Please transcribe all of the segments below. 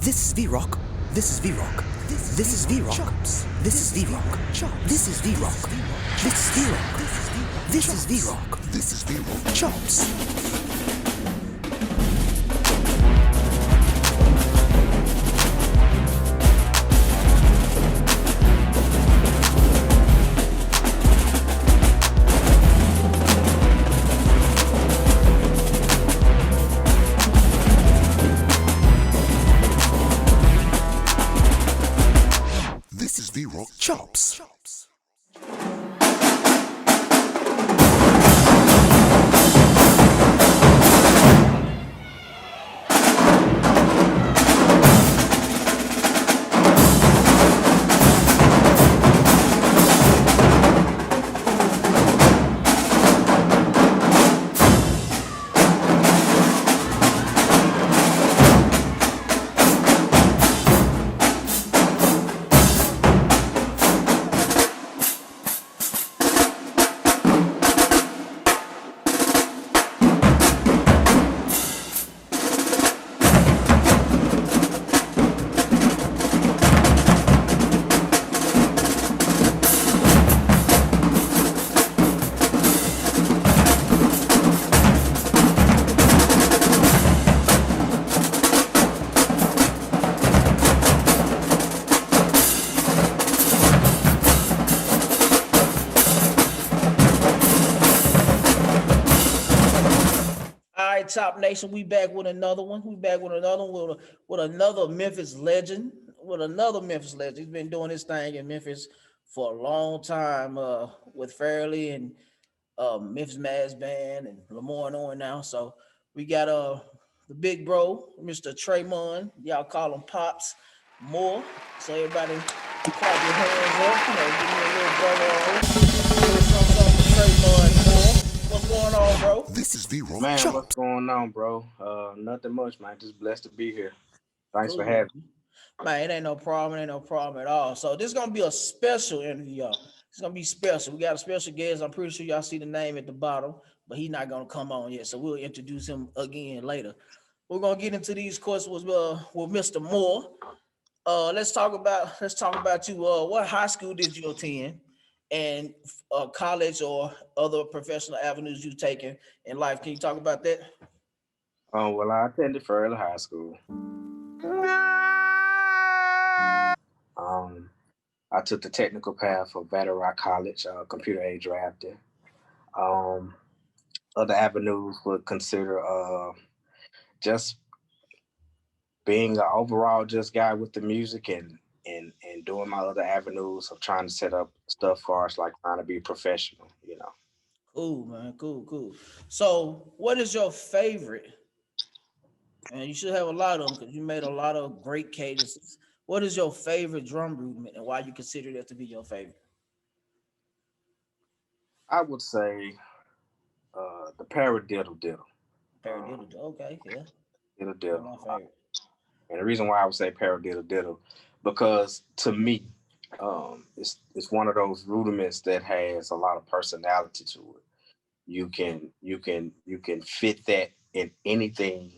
This is VRoc. This is VRoc. This is VRoc. This is VRoc. This is VRoc. This is VRoc. This is VRoc. This is VRoc. Chops. This is VRoc. Chops. All right, Top Nation, we back with another one. We back with another one with another Memphis legend. With another Memphis legend. He's been doing his thing in Memphis for a long time with Fairley and Memphis Mass Band and Lamar Owen now. So we got the big bro, Mr. Tremon. Y'all call him Pops Moore. So everybody clap your hands up. You know, give me a little brother on. Little something for Tremon Moore. What's going on, bro? This is VRoc. Man, Chops. what's going on, bro? Nothing much, man. Just blessed to be here. Thanks for Cool. having me. Man, it ain't no problem. It ain't no problem at all. So this is gonna be a special interview, y'all. It's gonna be special. We got a special guest. I'm pretty sure y'all see the name at the bottom, but he's not gonna come on yet. So we'll introduce him again later. We're gonna get into these questions with Mr. Moore. Let's talk about you. What high school did you attend, and college or other professional avenues you've taken in life? Can you talk about that? Well, I attended Fairleigh High School. Um, I took the technical path for VRoc College, computer aid drafting. Um, Other avenues would consider just being an overall just guy with the music and doing my other avenues of trying to set up stuff for us, like trying to be professional. Cool, man. Cool, cool. So, what is your favorite? And you should have a lot of them because you made a lot of great cadences. What is your favorite drum rudiment and why you consider that to be your favorite? I would say the paradiddle diddle. Uh, Paradiddle. Okay, yeah, diddle one diddle. of my favorite. And the reason why I would say paradiddle diddle, because to me, it's one of those rudiments that has a lot of personality to it. You can fit that in anything,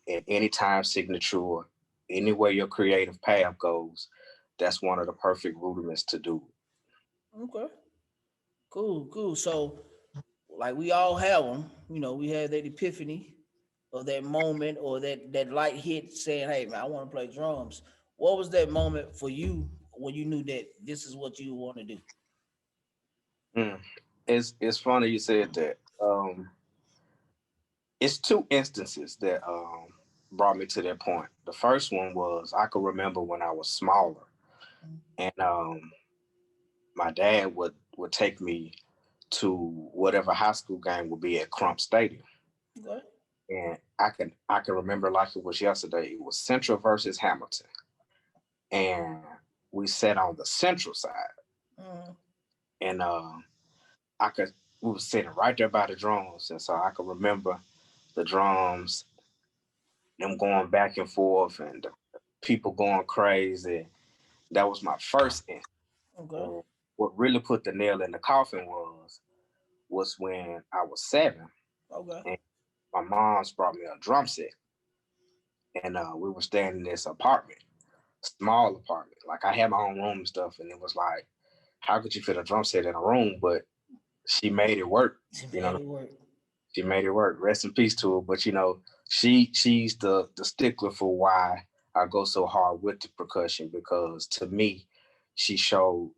in any time signature, anywhere your creative path goes. That's one of the perfect rudiments to do. Okay, cool, cool. So, like we all have them, we had that epiphany or that moment or that light hit saying, "Hey, man, I want to play drums." What was that moment for you when you knew that this is what you want to do? Mm. It's funny you said that. It's two instances that brought me to that point. The first one was I could remember when I was smaller, and my dad would take me to whatever high school game would be at Crump Stadium, Okay. and I can remember like it was yesterday. It was Central versus Hamilton, and we sat on the Central side, Mhm. and I could we were sitting right there by the drums, and so I could remember the drums, them going back and forth, and the people going crazy. That was my first instance. Okay. And what really put the nail in the coffin was when I was 7, Okay. and my mom's brought me a drum set, and we were staying in this apartment, small apartment. Like I had my own room and stuff, and it was like, how could you fit a drum set in a room? But she made it work. She You made know, it work. she made it work. Rest in peace to her. But she's the stickler for why I go so hard with the percussion, because to me, she showed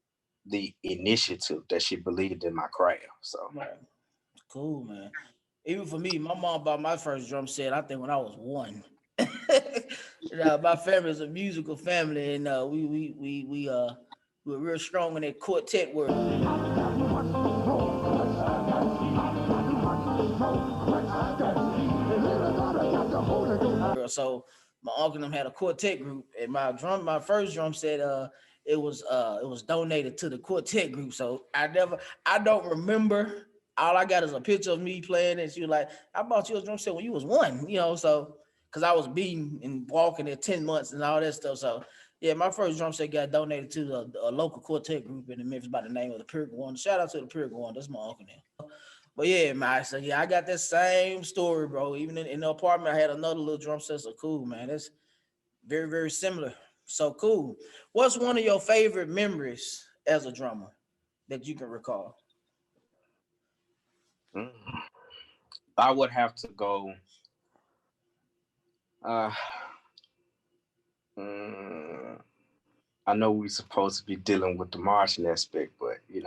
the initiative that she believed in my craft. So Right. Cool, man. Even for me, my mom bought my first drum set, I think when I was one. My family is a musical family, and we're real strong in that quartet work. So my uncle and them had a quartet group, and my first drum set, it was donated to the quartet group. So I don't remember. All I got is a picture of me playing, and she was like, "I bought you a drum set when you was one," so because I was beating and walking at 10 months and all that stuff. So yeah, my first drum set got donated to a local quartet group in the Memphis by the name of the Pyrrhic One. Shout out to the Pyrrhic One. That's my uncle now. But yeah, man. So yeah, I got that same story, bro. Even in the apartment, I had another little drum set. So cool, man. That's very, very similar. So cool. What's one of your favorite memories as a drummer that you can recall? mm, I would have to go. Uh, mm, I know we're supposed to be dealing with the marching aspect, but We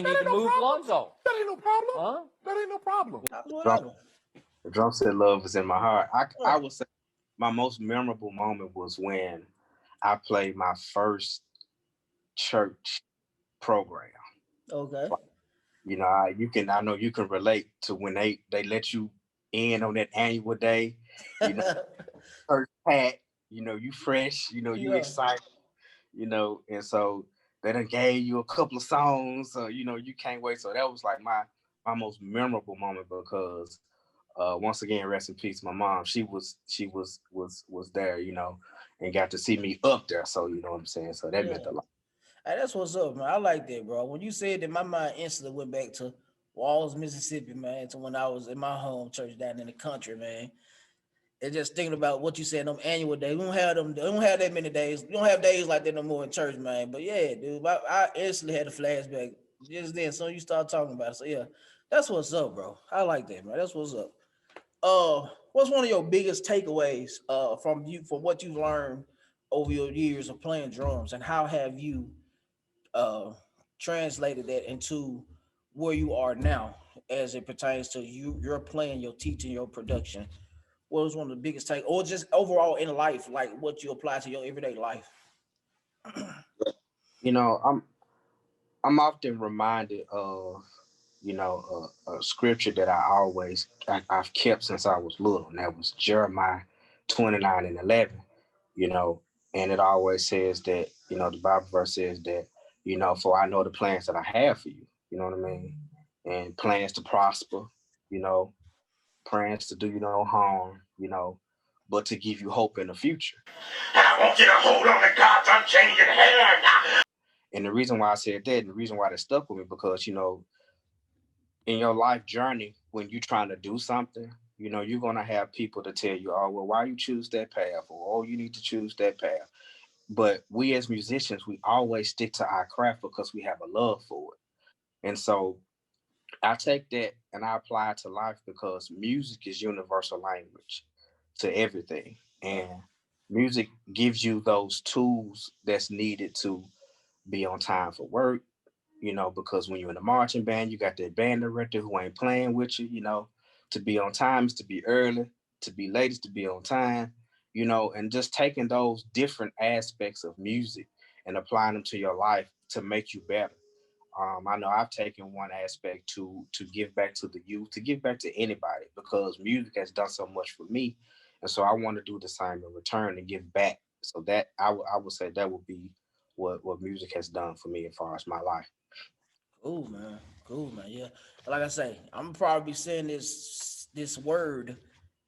need to move Lonzo. That ain't no problem. Huh? That ain't no problem. That's the drum, whatever. the drum set love is in my heart. I Yeah. would say my most memorable moment was when I played my first church program. Okay. I know you can relate to when they let you in on that annual day. You know, church packed. You fresh. You Yeah. excited. And so they done gave you a couple of songs. So you can't wait. So that was like my most memorable moment, because once again, rest in peace, my mom. She was there. And got to see me up there. So you know what I'm saying. So that Yeah. meant a lot. Hey, that's what's up, man. I like that, bro. When you said that, my mind instantly went back to Walls, Mississippi, man, to when I was in my home church down in the country, man. And just thinking about what you said, them annual days. We don't have them. We don't have that many days. We don't have days like that no more in church, man. But yeah, dude, I instantly had a flashback just then. So you start talking about it. So yeah, that's what's up, bro. I like that, man. That's what's up. What's one of your biggest takeaways from what you've learned over your years of playing drums, and how have you uh translated that into where you are now as it pertains to your playing, your teaching, your production? What was one of the biggest take, or just overall in life, like what you apply to your everyday life? You know, I'm often reminded of a scripture that I've kept since I was little, and that was Jeremiah 29:11. You know, and it always says that the Bible verse says that for I know the plans that I have for you. You know what I mean? And plans to prosper. You know, plans to do you no harm. But to give you hope in the future. I want you to hold on to God's unchanging hand. And the reason why I said that, and the reason why that stuck with me, because in your life journey, when you're trying to do something, you're gonna have people to tell you, oh, well, why you choose that path, or oh, you need to choose that path. But we as musicians, we always stick to our craft because we have a love for it. And so I take that and I apply it to life, because music is universal language to everything. And music gives you those tools that's needed to be on time for work, because when you're in a marching band, you got that band director who ain't playing with you. To be on time is to be early, to be late is to be on time, and just taking those different aspects of music and applying them to your life to make you better. I know I've taken one aspect to give back to the youth, to give back to anybody, because music has done so much for me, and so I want to do the same in return and give back. So that I would say that would be what music has done for me as far as my life. Cool, man. Cool, man. Yeah. Like I say, I'm probably saying this word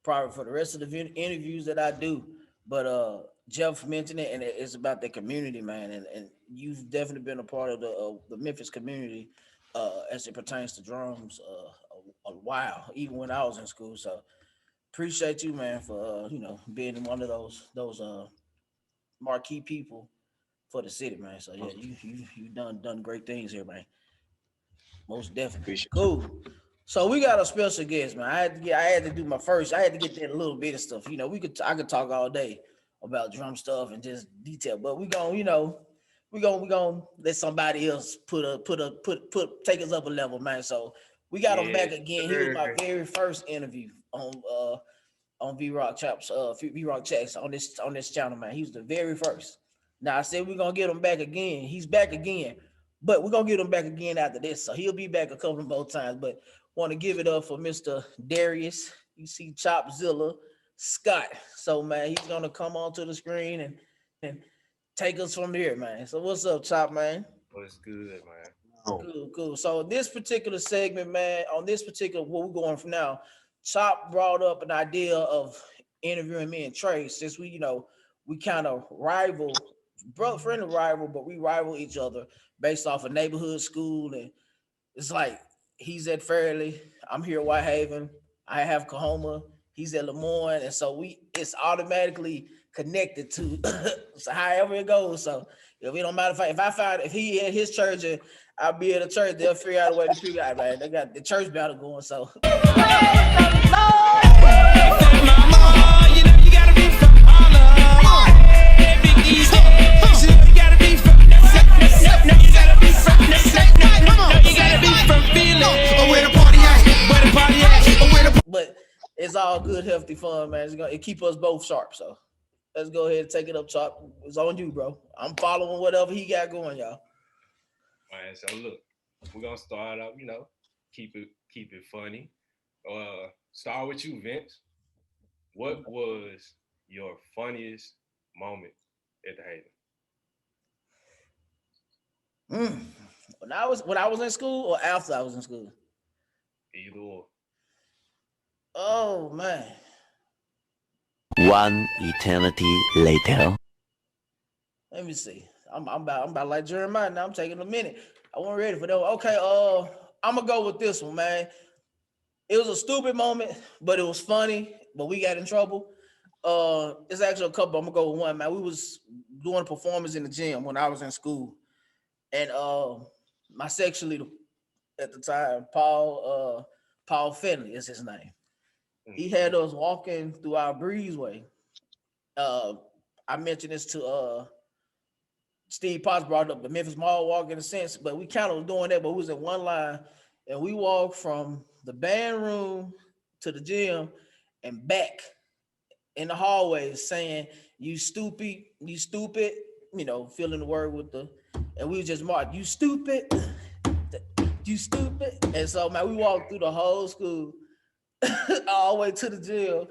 probably for the rest of the interviews that I do. But Jeff mentioned it, and it's about the community, man. And you've definitely been a part of the Memphis community as it pertains to drums a while, even when I was in school. So Appreciate you, man, for being one of those marquee people for the city, man. So yeah, you done great things here, man. Most definitely. Appreciate Cool. So we got a special guest, man. I had to do my first. I had to get that little bit of stuff. I could talk all day about drum stuff and just detail, but we gonna let somebody else take us up a level, man. So we got him back Yes, again. He was my sir. very first interview on VRoc Chops, VRoc Checks on this channel, man. He was the very first. Now I said we're gonna get him back again. He's back again, but we're gonna get him back again after this. So he'll be back a couple of more times. But want to give it up for Mr. Darious. You see Chopzilla Scott. So man, he's gonna come onto the screen and take us from here, man. So what's up, Chop, man? What's good, man? Oh, Cool. So this particular segment, man, on this particular what we're going from now, Chop brought up an idea of interviewing me and Trey, since we kind of rival, friendly rival, but we rival each other based off of neighborhood school, and it's like he's at Fairleigh, I'm here at Whitehaven, I have Kahoma, he's at Lemoyne, and so it's automatically connected to so however it goes. So if it don't matter if he at his church and I'll be at a church, they'll figure out a way to figure out, man. They got the church battle going. So but it's all good, healthy fun, man. It keep us both sharp. So let's go ahead and take it up, Chop. It's on you, bro. I'm following whatever he got going, y'all. Man, so look, we're gonna start out, keep it funny. Start with you, Vince. What was your funniest moment at the Haven? When I was in school or after I was in school? Either or. Oh man. One eternity later. Let me see. I'm about like Jeremiah now. I'm taking a minute. I wasn't ready for that one. Okay, I'm gonna go with this one, man. It was a stupid moment, but it was funny. But we got in trouble. It's actually a couple. I'm gonna go with one, man. We was doing a performance in the gym when I was in school, and my section leader at the time, Paul Finley is his name. He had us walking through our breezeway. I mentioned this to Steve Potts, brought up the Memphis Mall walk in a sense, but we kind of doing that, but we was in one line, and we walked from the band room to the gym and back in the hallway saying, you stupid, filling the word with and we just marked, you stupid. And so, man, we walked through the whole school all the way to the gym.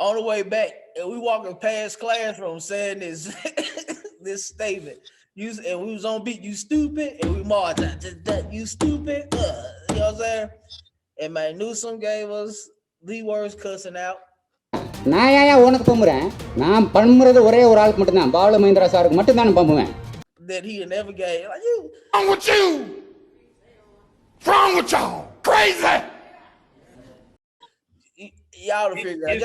On the way back, and we walking past classroom saying this this statement. And we was on beat, you stupid, and we marched, you stupid. You know what I'm saying? And man, Newsom gave us the worst cussing out. நான் ஏன் உனக்கு பம்புறேன்? நான் பண்றது ஒரே ஒரு ஆளுக்கு மட்டும்தான். பாலு மகேந்திரா சாருக்கு மட்டும் தான் பம்புவேன். That he never gave. Like, you. Wrong with you? Wrong with y'all? Crazy. Y'all to figure out.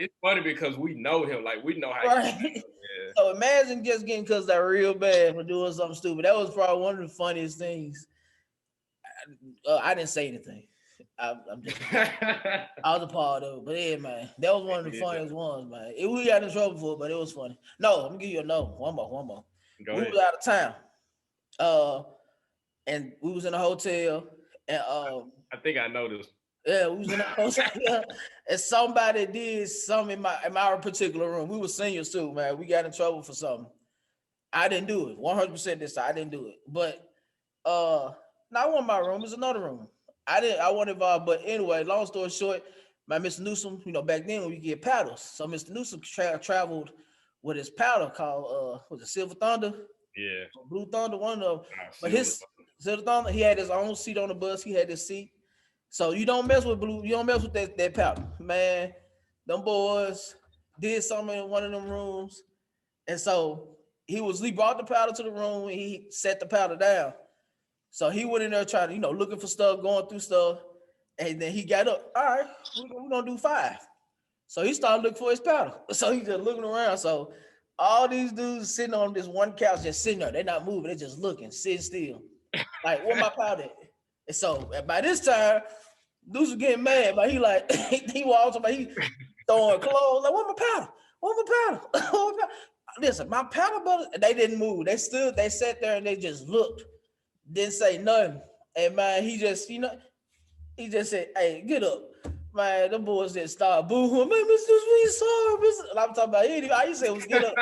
It's funny because we know him. Like, we know how right? he yeah. So imagine just getting cussed out real bad for doing something stupid. That was probably one of the funniest things. I didn't say anything. I'm just, I was a part of it. But yeah, man, that was one of the funniest ones, man. We got in trouble for it, but it was funny. No, I'm gonna give you a no. One more. Go we ahead. was out of town. And we was in a hotel. And I think I know this. yeah, we was in a hotel. And somebody did something in my particular room. We were seniors too, man. We got in trouble for something. I didn't do it. 100% this time. I didn't do it. But not one of my room, it's another room. I wasn't involved, but anyway, long story short, my Mr. Newsom, back then we get paddles. So Mr. Newsom traveled with his paddle called was it Silver Thunder? Yeah. Blue Thunder, one of them. But his Silver Thunder, he had his own seat on the bus. He had his seat. So you don't mess with that paddle. Man, them boys did something in one of them rooms. And so he brought the paddle to the room and he set the paddle down. So he went in there trying to, looking for stuff, going through stuff. And then he got up. All right, we're going to do 5. So he started looking for his paddle. So he just looking around. So all these dudes sitting on this one couch, just sitting there. They're not moving. They're just looking, sitting still. Like, where my paddle at? And so by this time, dudes was getting mad. But he like, he walks up, he throwing clothes. Like, where my paddle? Where my paddle? Where my paddle? Listen, my paddle, brother. They didn't move. They stood, they sat there and they just looked. Didn't say nothing. And man, he just, he just said, "Hey, get up." Man, the boys just started booing. Man, Mr. We sorry, Mr. And I'm talking about he I used to say was get up.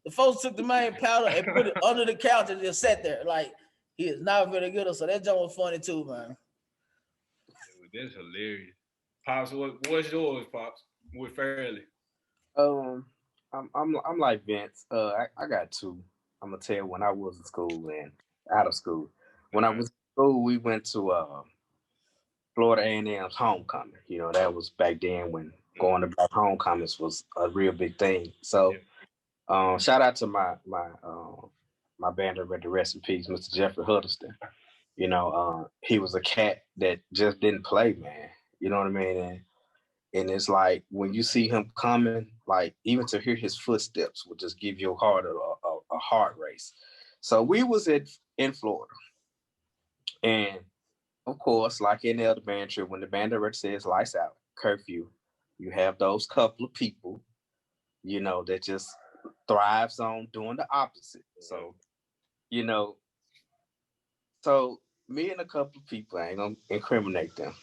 The folks took the main powder and put it under the couch and just sat there. Like he is not very good. So that joke was funny too, man. That's hilarious. Pops, what's yours, Pops? With Fairly. Um, I'm like Vince. I got two. I'm gonna tell you when I was in school and out of school. When I was in school, we went to Florida A&M's homecoming. You know, that was back then when going to black homecomings was a real big thing. So, shout out to my band director, rest in peace, Mr. Jeffrey Huddleston. You know, he was a cat that just didn't play, man. You know what I mean? And it's like when you see him coming, like even to hear his footsteps will just give your heart a heart race. So we was in Florida, and of course, like any other band trip, when the band director says lights out, curfew, you have those couple of people, you know, that just thrives on doing the opposite. So, you know, so me and a couple of people, I ain't gonna incriminate them.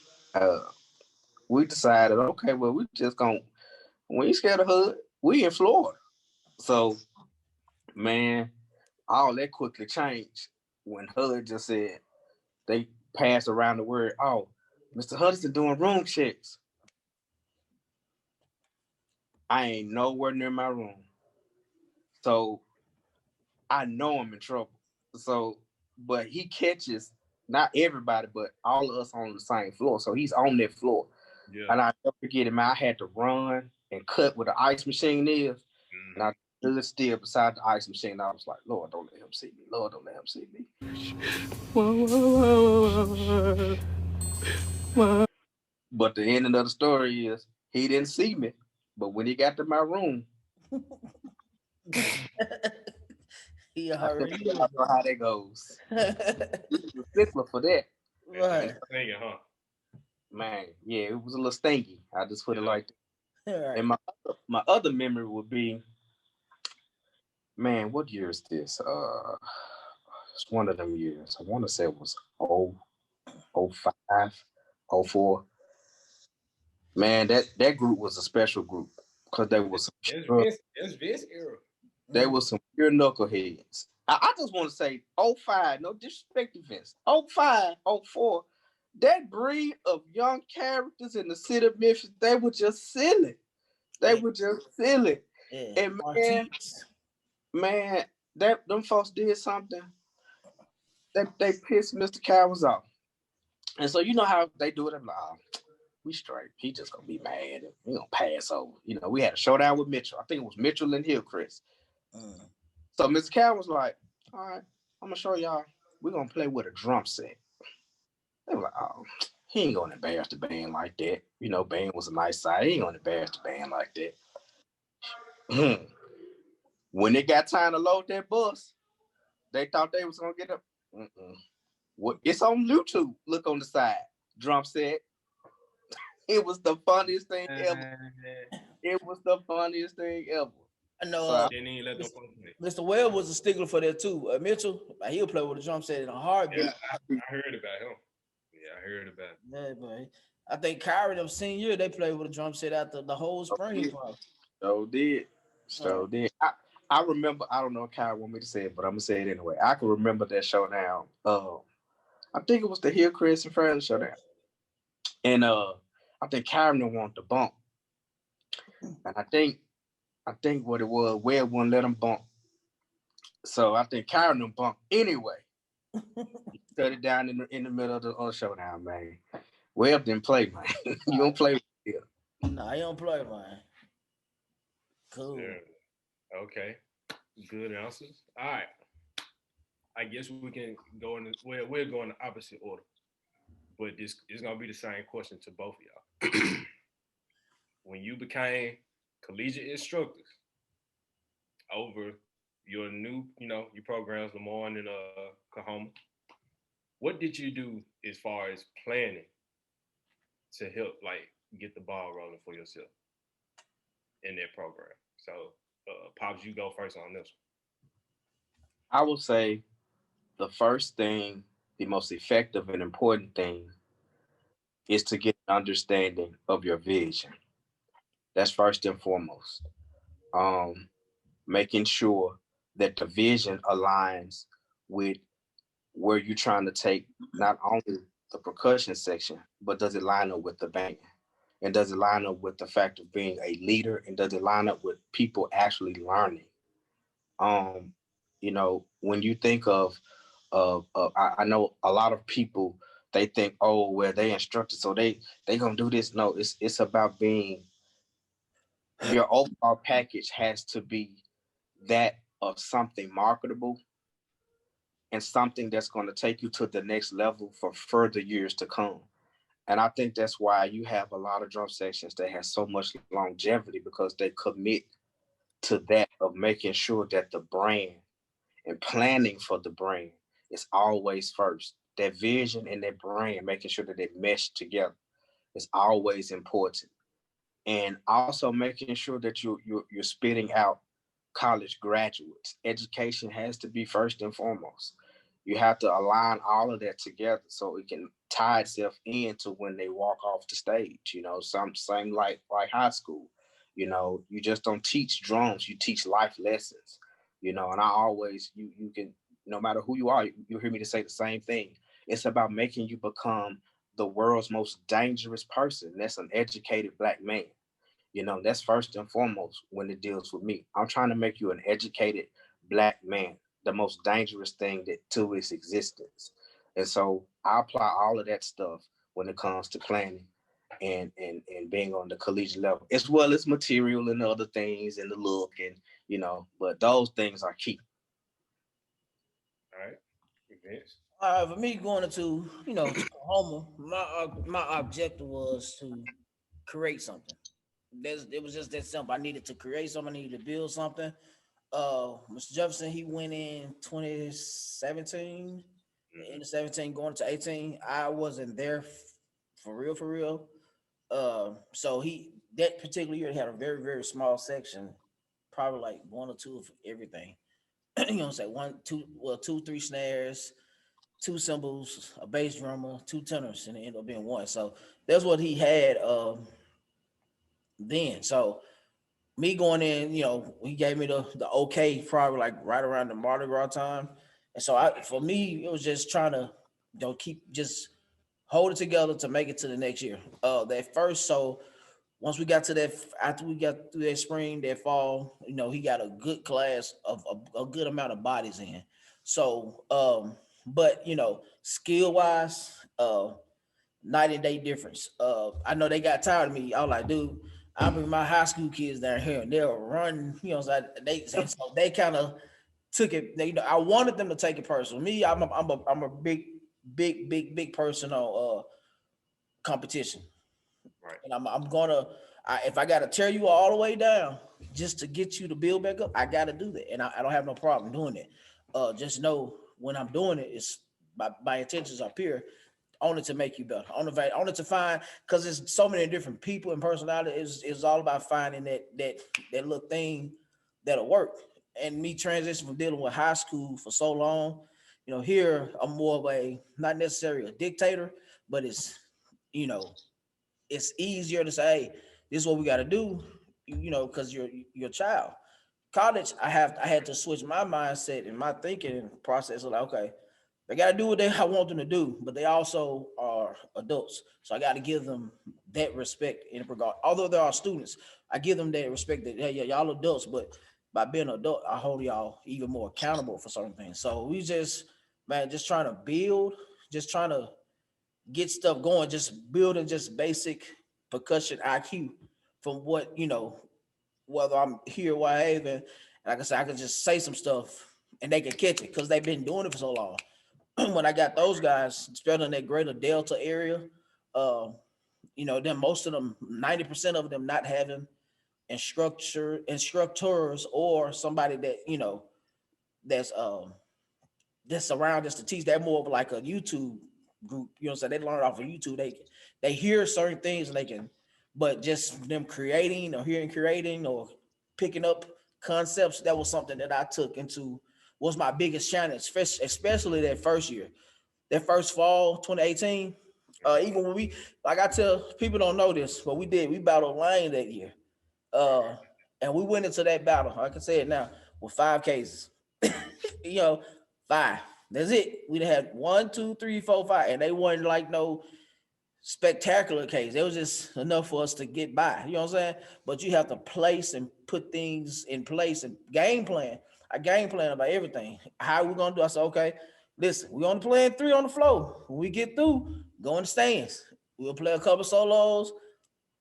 We decided, okay, well, we just gonna, we ain't scared of hood. We in Florida. So, man, all that quickly changed when HUD just said they passed around the word, oh, Mr. Hudson doing room checks. I ain't nowhere near my room. So I know I'm in trouble. So, but he catches not everybody, but all of us on the same floor. So he's on that floor. Yeah. And I never forget him. I had to run and cut where the ice machine is. Mm-hmm. And I stood still beside the ice machine. I was like, Lord, don't let him see me. Lord, don't let him see me. But the ending of the story is he didn't see me. But when he got to my room, he already I know how that goes. He's a stickler for that. Right. Man, yeah, it was a little stinky. I just put it like that. Right. And my other memory would be, man, what year is this? It's one of them years. I want to say it was 05, 04. Man, that group was a special group because there was it's Vince era. There was some pure knuckleheads. I just want to say 05, no disrespect to Vince. 05, 04, that breed of young characters in the city of Memphis, they were just silly. They were just silly. Yeah. And man, them folks did something. They pissed Mr. Cowers off. And so you know how they do it. I'm like, oh, we straight. He just gonna be mad. We gonna pass over. You know, we had a showdown with Mitchell. I think it was Mitchell and Hillcrest. So Mr. Cal was like, all right, I'm gonna show y'all. We're gonna play with a drum set. They were like, oh, he ain't gonna embarrass the band like that. You know, band was a nice side. He ain't gonna embarrass the band like that. When it got time to load that bus, they thought they was gonna get up. Well, it's on YouTube. Look on the side. Drum set. It was the funniest thing ever. It was the funniest thing ever. I know. Mr. Webb was a stickler for that too. Mitchell, he'll play with a drum set in a heartbeat. Yeah, I heard about him. Yeah, I heard about him. Yeah, man. I think Kyrie, them senior year, they played with a drum set after the whole spring. So did. I remember, I don't know if Kyrie want me to say it, but I'm gonna say it anyway. I can remember that showdown. I think it was the Hillcrest and Fairly showdown. And I think Kyrie wanted to bump. And I think what it was, Webb wouldn't let him bump. So I think Kyrie bumped anyway. He shut it down in the middle of the showdown, man. Webb didn't play, man. You don't play with him. Nah, he don't play, man. Cool. Yeah. Okay. Good answers. All right. I guess we can go in. We're going the opposite order, but this is gonna be the same question to both of y'all. when you became collegiate instructors over your new, your programs, Lemoyne and Kahoma, what did you do as far as planning to help like get the ball rolling for yourself in that program? So, Pops, you go first on this I would say the first thing, the most effective and important thing is to get an understanding of your vision. That's first and foremost. Um, Making sure that the vision aligns with where you're trying to take not only the percussion section, but does it line up with the band? And does it line up with the fact of being a leader? And does it line up with people actually learning? Um, when you think I know a lot of people, they think, oh, well, they instructed, so they gonna do this. No, it's about being, your overall package has to be that of something marketable and something that's going to take you to the next level for further years to come. And I think that's why you have a lot of drum sections that have so much longevity, because they commit to that of making sure that the brand and planning for the brand is always first. That vision and that brand, making sure that they mesh together, is always important. And also making sure that you're spitting out college graduates. Education has to be first and foremost. You have to align all of that together so it can tie itself into when they walk off the stage. Some same like high school. You just don't teach drums, you teach life lessons. And I always, you can, no matter who you are, you hear me to say the same thing. It's about making you become the world's most dangerous person. That's an educated Black man. That's first and foremost when it deals with me. I'm trying to make you an educated Black man, the most dangerous thing that to its existence. And so I apply all of that stuff when it comes to planning and being on the collegiate level, as well as material and other things and the look and but those things are key. All right, Vince. For me going into, to Oklahoma, my objective was to create something. It was just that simple. I needed to create something. I needed to build something. Mr. Jefferson, he went in 2017, in the 17 going to 18. I wasn't there for real, for real. So that particular year had a very, very small section, probably like one or two of everything. Say one, two, well, two, three snares, two cymbals, a bass drummer, two tenors, and it ended up being one. So that's what he had then. So me going in, he gave me the okay, probably like right around the Mardi Gras time. And so for me, it was just trying to keep just hold it together to make it to the next year. That first, so once we got to that, after we got through that spring, that fall, he got a good class of a good amount of bodies in. So, but skill wise, night and day difference. I know they got tired of me. I was like, dude, I bring my high school kids down here and they'll run, so they kind of took it. I wanted them to take it personal. Me, I'm a big person on competition. Right. And I'm gonna, if I gotta tear you all the way down just to get you to build back up, I gotta do that, and I don't have no problem doing it. Just know when I'm doing it, it's my intentions are pure, only to make you better, only to find, because there's so many different people and personality. It's all about finding that little thing that'll work. And me transition from dealing with high school for so long, here I'm more of a, not necessarily a dictator, but you know it's easier to say, hey, this is what we got to do, because you're a child. College, I had to switch my mindset and my thinking process. Like, okay, they got to do what I want them to do, but they also are adults, so I got to give them that respect in regard. Although there are students, I give them that respect that, hey, yeah, y'all adults, but by being an adult, I hold y'all even more accountable for certain things. So we just, man, just trying to build, just trying to get stuff going, just building just basic percussion IQ from what, whether I'm here, where I even, like I said, I could just say some stuff and they can catch it because they've been doing it for so long. When I got those guys, especially in that greater Delta area, uh, you know, then most of them, 90% of them not having instructors or somebody that, you know, that's around us to teach. That more of like a YouTube group, you know what I'm saying? They learn off of YouTube. They hear certain things and they can, but just them creating or hearing creating or picking up concepts, that was something that I took into, was my biggest challenge, especially that first year. That first fall, 2018. Even when we, like I tell people don't know this, but we battled Lane that year. Uh, and we went into that battle, I can say it now, with 5 cases. You know, 5. That's it. We had 1, 2, 3, 4, 5, and they weren't like no spectacular case. It was just enough for us to get by. You know what I'm saying? But you have to place and put things in place and game plan. I game plan about everything. How are we gonna do? I said, okay, listen, we on the plan 3 on the floor. When we get through, go in the stands. We'll play a couple solos,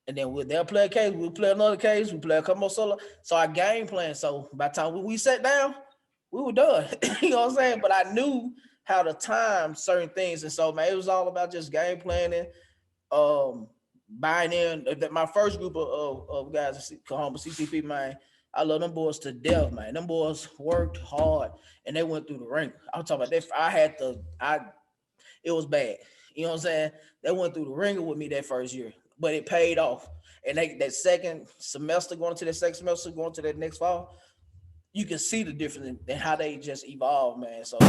and then they'll play a case. We'll play another case. We play a couple more solo. So our game plan. So by the time we sat down, we were done. You know what I'm saying? But I knew how to time certain things, and so man, it was all about just game planning, buying in. My first group of guys, Kahoma CCP, man, I love them boys to death, man. Them boys worked hard and they went through the ring. I'm talking about that. It was bad. You know what I'm saying? They went through the ringer with me that first year, but it paid off. And that second semester, going to that second semester, going to that next fall, you can see the difference in how they just evolve, man. So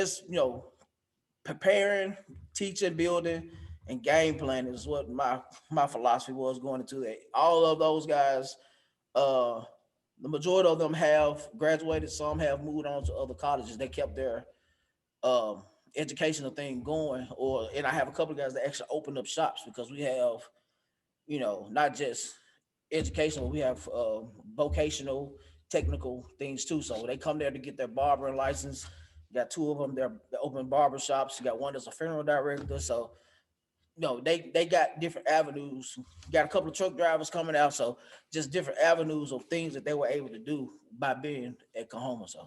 just, you know, preparing, teaching, building, and game planning is what my philosophy was going into that. All of those guys, uh, the majority of them have graduated. Some have moved on to other colleges. They kept their um, educational thing going, and I have a couple of guys that actually opened up shops because we have, you know, not just educational, we have vocational, technical things too. So they come there to get their barbering license. Got 2 of them. They're open barber shops. You got one that's a funeral director. So no, they got different avenues. Got a couple of truck drivers coming out. So just different avenues of things that they were able to do by being at Kahoma. So,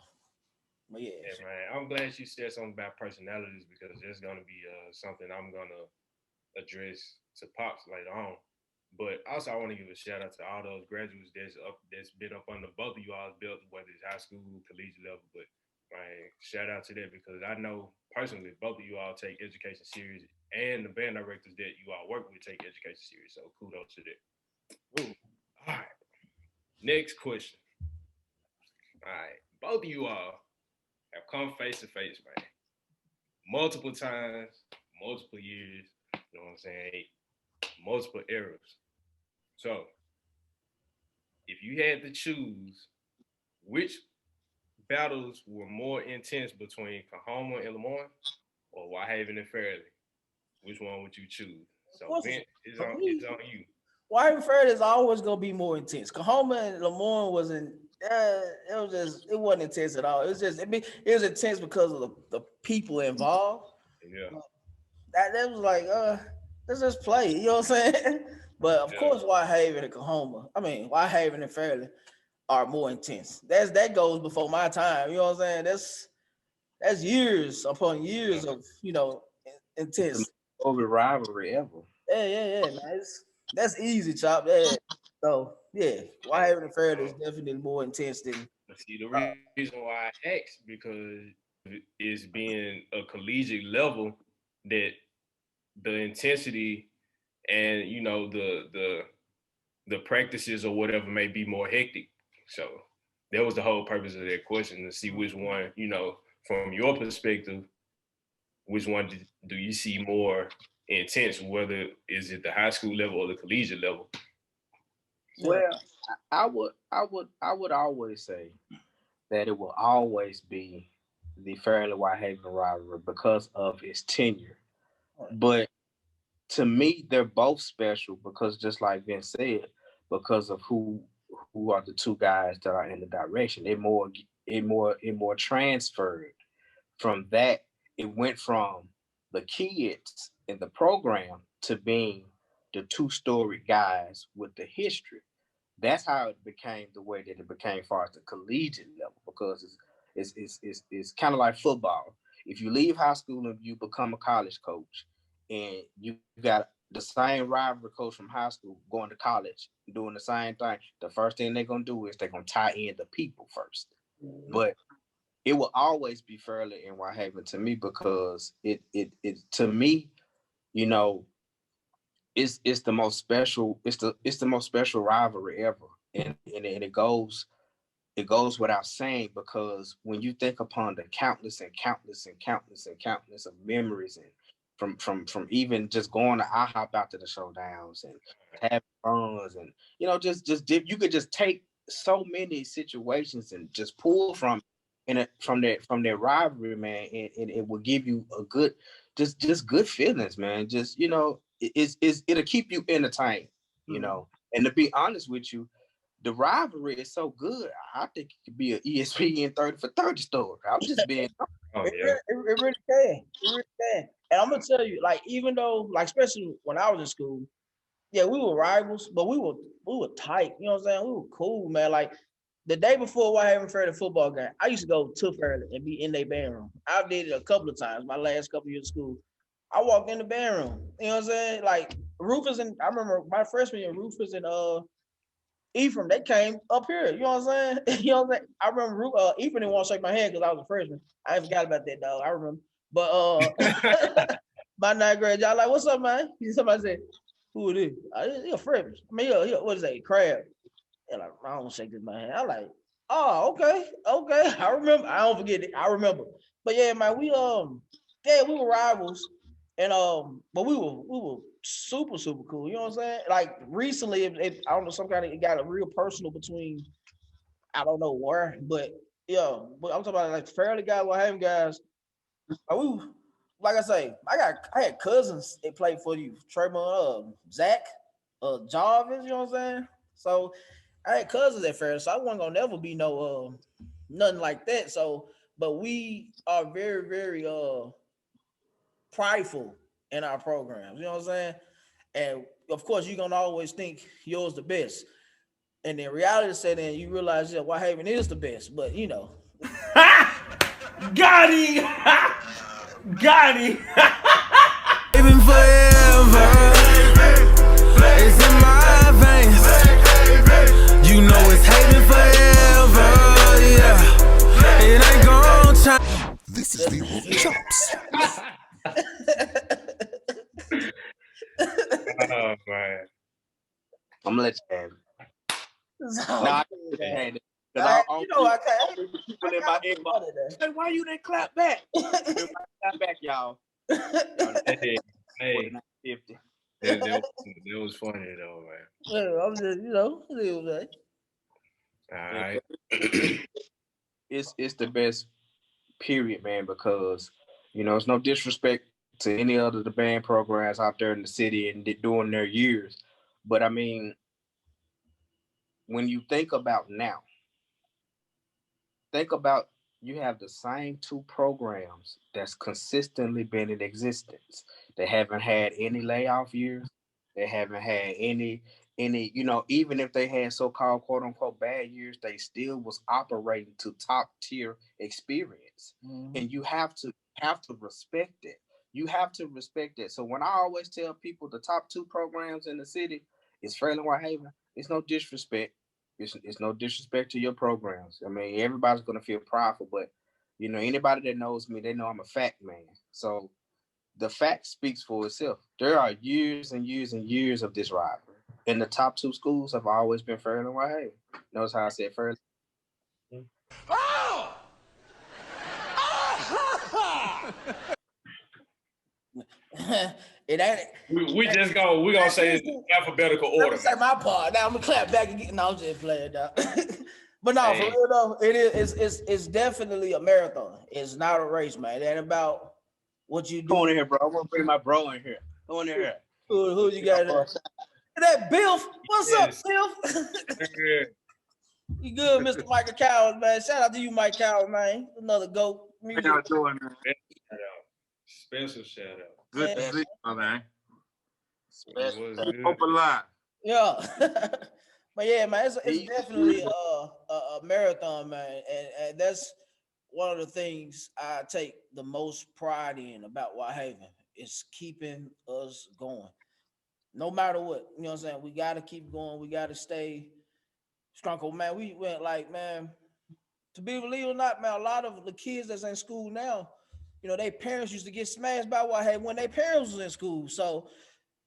but yeah. Yeah, man. I'm glad you said something about personalities because there's gonna be something I'm gonna address to Pops later on. But also, I want to give a shout out to all those graduates that's been up under both of you all's belt, whether it's high school, collegiate level. But man, shout out to that because I know personally both of you all take education serious, and the band directors that you all work with take education serious. So kudos to that. Ooh. All right, next question. All right, both of you all have come face to face, man, multiple times, multiple years. You know what I'm saying? Multiple eras. So, if you had to choose which battles were more intense between Kahoma and Lemoyne or Whitehaven and Fairleigh? Which one would you choose? So Vince is on you. Whitehaven Fairleigh is always gonna be more intense. Kahoma and Lemoyne wasn't. It wasn't intense at all. It was just it was intense because of the people involved. Yeah. That was like let's just play. You know what I'm saying? But of course, Whitehaven and Kahoma. I mean, Whitehaven and Fairleigh are more intense. That goes before my time. You know what I'm saying? That's years upon years of intense. Over rivalry ever. Yeah, man. That's easy, chop. Yeah. So yeah, Whitehaven and Fairleigh is definitely more intense than. See, the reason why I asked because it's being a collegiate level that the intensity and the practices or whatever may be more hectic. So that was the whole purpose of that question, to see which one, from your perspective, which one do you see more intense, whether is it the high school level or the collegiate level? Well, I would always say that it will always be the Fairleigh Whitehaven rivalry because of its tenure. But to me, they're both special because, just like Vince said, because of who are the two guys that are in the direction. It more transferred from that. It went from the kids in the program to being the two-story guys with the history. That's how it became the way that it became as far as the collegiate level, because it's kind of like football. If you leave high school and you become a college coach, and you got the same rivalry coach from high school going to college doing the same thing, the first thing they're gonna do is they're gonna tie in the people first. But it will always be Fairleigh and Whitehaven to me because it to me, it's the most special. It's the most special rivalry ever, and it goes without saying, because when you think upon the countless and countless and countless and countless of memories, and from even just going to IHOP after the showdowns and having runs, and just you could just take so many situations and just pull from their rivalry, man, and it will give you a good just good feelings, man. Just it'll keep you entertained, and to be honest with you, the rivalry is so good, I think it could be an ESPN 30 for 30 story. I'm just being It really can. It really can. And I'm gonna tell you, like, even though, like, especially when I was in school, yeah, we were rivals, but we were tight. You know what I'm saying? We were cool, man. Like, the day before Whitehaven Fairleigh football game, I used to go to Fairleigh and be in their band room. I did it a couple of times, my last couple of years of school. I walked in the band room. You know what I'm saying? Like, Rufus and I remember my freshman year, Rufus and Ephraim, they came up here. You know what I'm saying? You know what I'm saying? I remember Ephraim didn't want to shake my hand because I was a freshman. I forgot about that, dog. I remember. But my ninth grade, y'all like, what's up, man? Somebody said, who it is? He a freshman. I mean, what is that? Crab. And like, I don't shake this my hand. I'm like, oh, okay. I remember. I don't forget it. I remember. But yeah, man, we were rivals. And but we were super, super cool. You know what I'm saying? Like recently, I don't know, it got a real personal between, I don't know where, but yeah, but I'm talking about like Fairleigh guys, Whitehaven guys. Like I say, I had cousins that played for you, Tremont, Zach, Jarvis. You know what I'm saying? So I had cousins at Fairleigh, so I wasn't gonna never be no nothing like that. So, but we are very, very prideful in our programs. You know what I'm saying? And of course, you're gonna always think yours the best. And then reality set in, you realize that Whitehaven is the best. But Got him! Got him! Even forever, it's in my veins. You know it's hating forever, yeah. It ain't gon' change. This is VRoc Chops. Oh man, I'm gonna let you have it. I can't. I can't. People in my inbox. Hey, why you didn't clap back? Clap back, y'all. hey, $50. that was funny though, man. Yeah, I'm just, All right. it's the best period, man, because it's no disrespect to any other the band programs out there in the city and doing their years. But I mean, when you think about now, think about you have the same two programs that's consistently been in existence. They haven't had any layoff years. They haven't had any, even if they had so-called quote unquote bad years, they still was operating to top tier experience. Mhm. And you have to respect it. You have to respect it. So when I always tell people the top two programs in the city is Fairleigh Whitehaven, it's no disrespect. It's no disrespect to your programs. I mean, everybody's gonna feel prideful, but anybody that knows me, they know I'm a fact man. So the fact speaks for itself. There are years and years and years of this rivalry. And the top two schools have always been Fairleigh and Whitehaven. Notice how I said Fairleigh. Oh! It ain't. we're gonna say it's alphabetical Let order. me say my part. Now I'm gonna clap back again. No, I'm just playing now. But no, for Hey. real though, it's definitely a marathon. It's not a race, man. It ain't about what you Come on do. in here, bro. I want to bring my bro in here. Come on in here. Who you got there? That Biff. What's Yes. up, Biff? You good, Mr. Michael Cowles, man. Shout out to you, Mike Cowles, man. Another GOAT. Music. How y'all doing, man? Special shout out. Good Yeah. to see you, my man. It was good. Hope alive. Yeah. But yeah, man, it's definitely a marathon, man. And that's one of the things I take the most pride in about Whitehaven is keeping us going. No matter what, you know what I'm saying? We got to keep going. We got to stay strong. Man, we went like, man, to be believe it or not, man, a lot of the kids that's in school now, their parents used to get smashed by Whitehaven when their parents was in school. So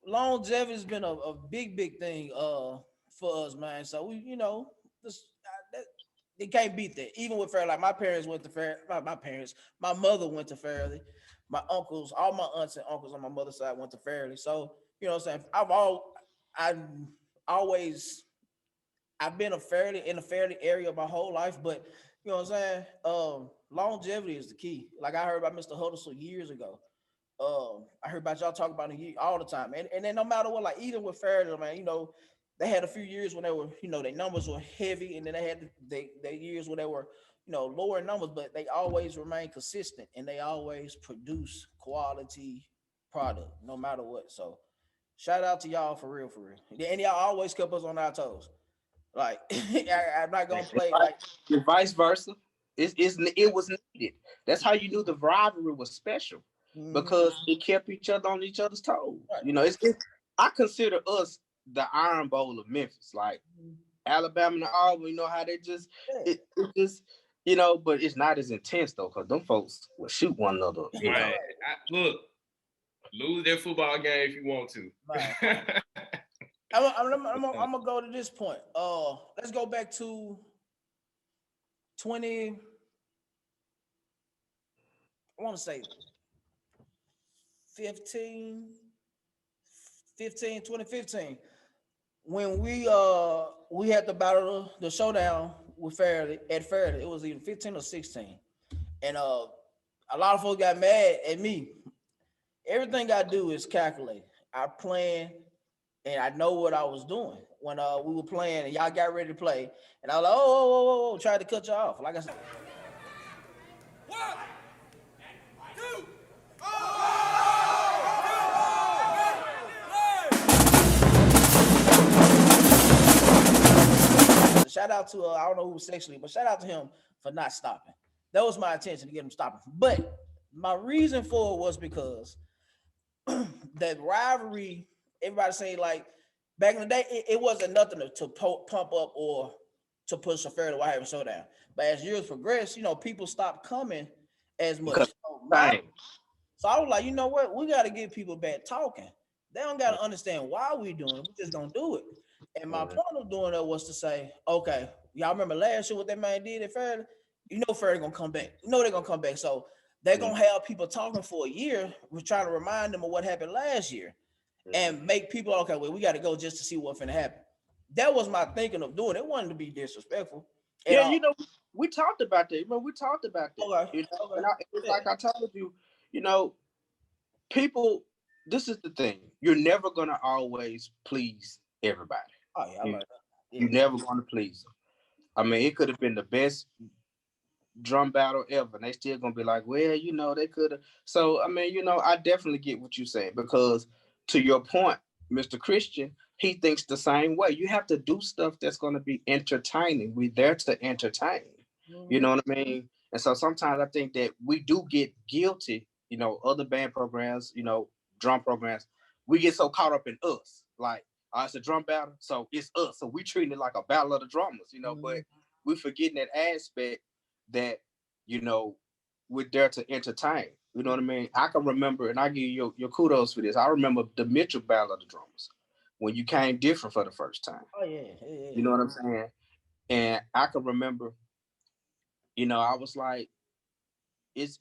longevity has been a big thing for us, man. So we, just they can't beat that. Even with Fairleigh, like my parents went to Fairleigh. My parents, my mother went to Fairleigh. My uncles, all my aunts and uncles on my mother's side went to Fairleigh. So you know what I'm saying. I've been in a Fairleigh area my whole life, but you know what I'm saying. Longevity is the key. Like I heard about Mr. Huddleston years ago. I heard about y'all talk about it all the time, and then no matter what, like even with Fairleigh, man, they had a few years when they were, their numbers were heavy, and then they had their years when they were, lower numbers, but they always remain consistent and they always produce quality product no matter what. So shout out to y'all for real, and y'all always kept us on our toes. Like I'm not gonna play like vice versa. It was needed. That's how you knew the rivalry was special. Because it kept each other on each other's toes. Right. I consider us the Iron Bowl of Memphis, like Alabama and Auburn. You know how they just, it just, but it's not as intense though, because them folks will shoot one another. Man, look, lose that football game if you want to. Right. I'm gonna go to this point. Let's go back to 20. I want to say 2015, when we had the battle, the showdown with Fairleigh at Fairleigh. It was either 15 or 16, and a lot of folks got mad at me. Everything I do is calculated. I plan, and I know what I was doing when we were playing, and y'all got ready to play, and I was like, oh, tried to cut you off. Like I said. 1, 2, shout out to I don't know who sexually, but shout out to him for not stopping. That was my intention to get him stopping. But my reason for it was because that rivalry, everybody saying like back in the day, it wasn't nothing to pump up or to push a Fairleigh Whitehaven showdown. But as years progressed, people stopped coming as much. So I was like, you know what? We got to get people back talking. They don't got to understand why we doing it. We just gonna do it. And my point of doing that was to say, okay, y'all remember last year what that man did at Fairleigh? Fairleigh gonna come back. They're gonna come back. So they're gonna have people talking for a year. We're trying to remind them of what happened last year and make people, okay, well, we got to go just to see what's gonna happen. That was my thinking of doing it. It wasn't to be disrespectful. And Yeah, you know, we talked about that. We talked about that. okay, You know, okay. and it's like I told you, you know, people. This is the thing. You're never gonna always please everybody. Oh yeah, I You, like that. you're Yeah. never gonna please them. I mean, it could have been the best drum battle ever, and they still gonna be like, well, you know, they could have. So I mean, you know, I definitely get what you're saying because to your point, Mr. Christian, he thinks the same way. You have to do stuff that's gonna be entertaining. We're there to entertain. You Mhm. know what I mean? And so sometimes I think that we do get guilty, you know, other band programs, you know, drum programs, we get so caught up in us. Like, it's a drum battle, so it's us. So we treat it like a battle of the drummers, you know, but we forgetting that aspect that, you know, we're there to entertain. You know what I mean? I can remember, and I give you your kudos for this. I remember the Mitchell Battle of the Drummers when you came different for the first time. Oh yeah, yeah, You know what I'm saying? And I can remember, you know, I was like, it's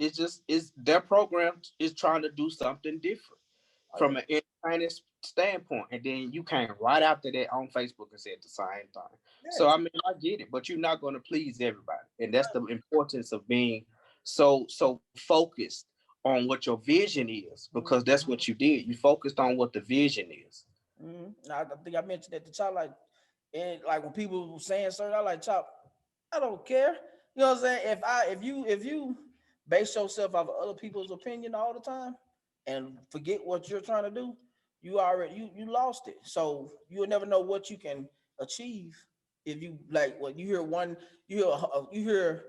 their program is trying to do something different oh, from yeah. an entertaining standpoint, and then you came right after that on Facebook and said the same thing. So Yeah. I mean, I get it, but you're not going to please everybody, and that's the importance of being so focused on what your vision is, because that's what you did. You focused on what the vision is. I think I mentioned at the top, like, and like when people were saying certain, I like Chop. I don't care. You know what I'm saying? If you base yourself off of other people's opinion all the time and forget what you're trying to do, you already you lost it. So you'll never know what you can achieve if you like what you hear one you hear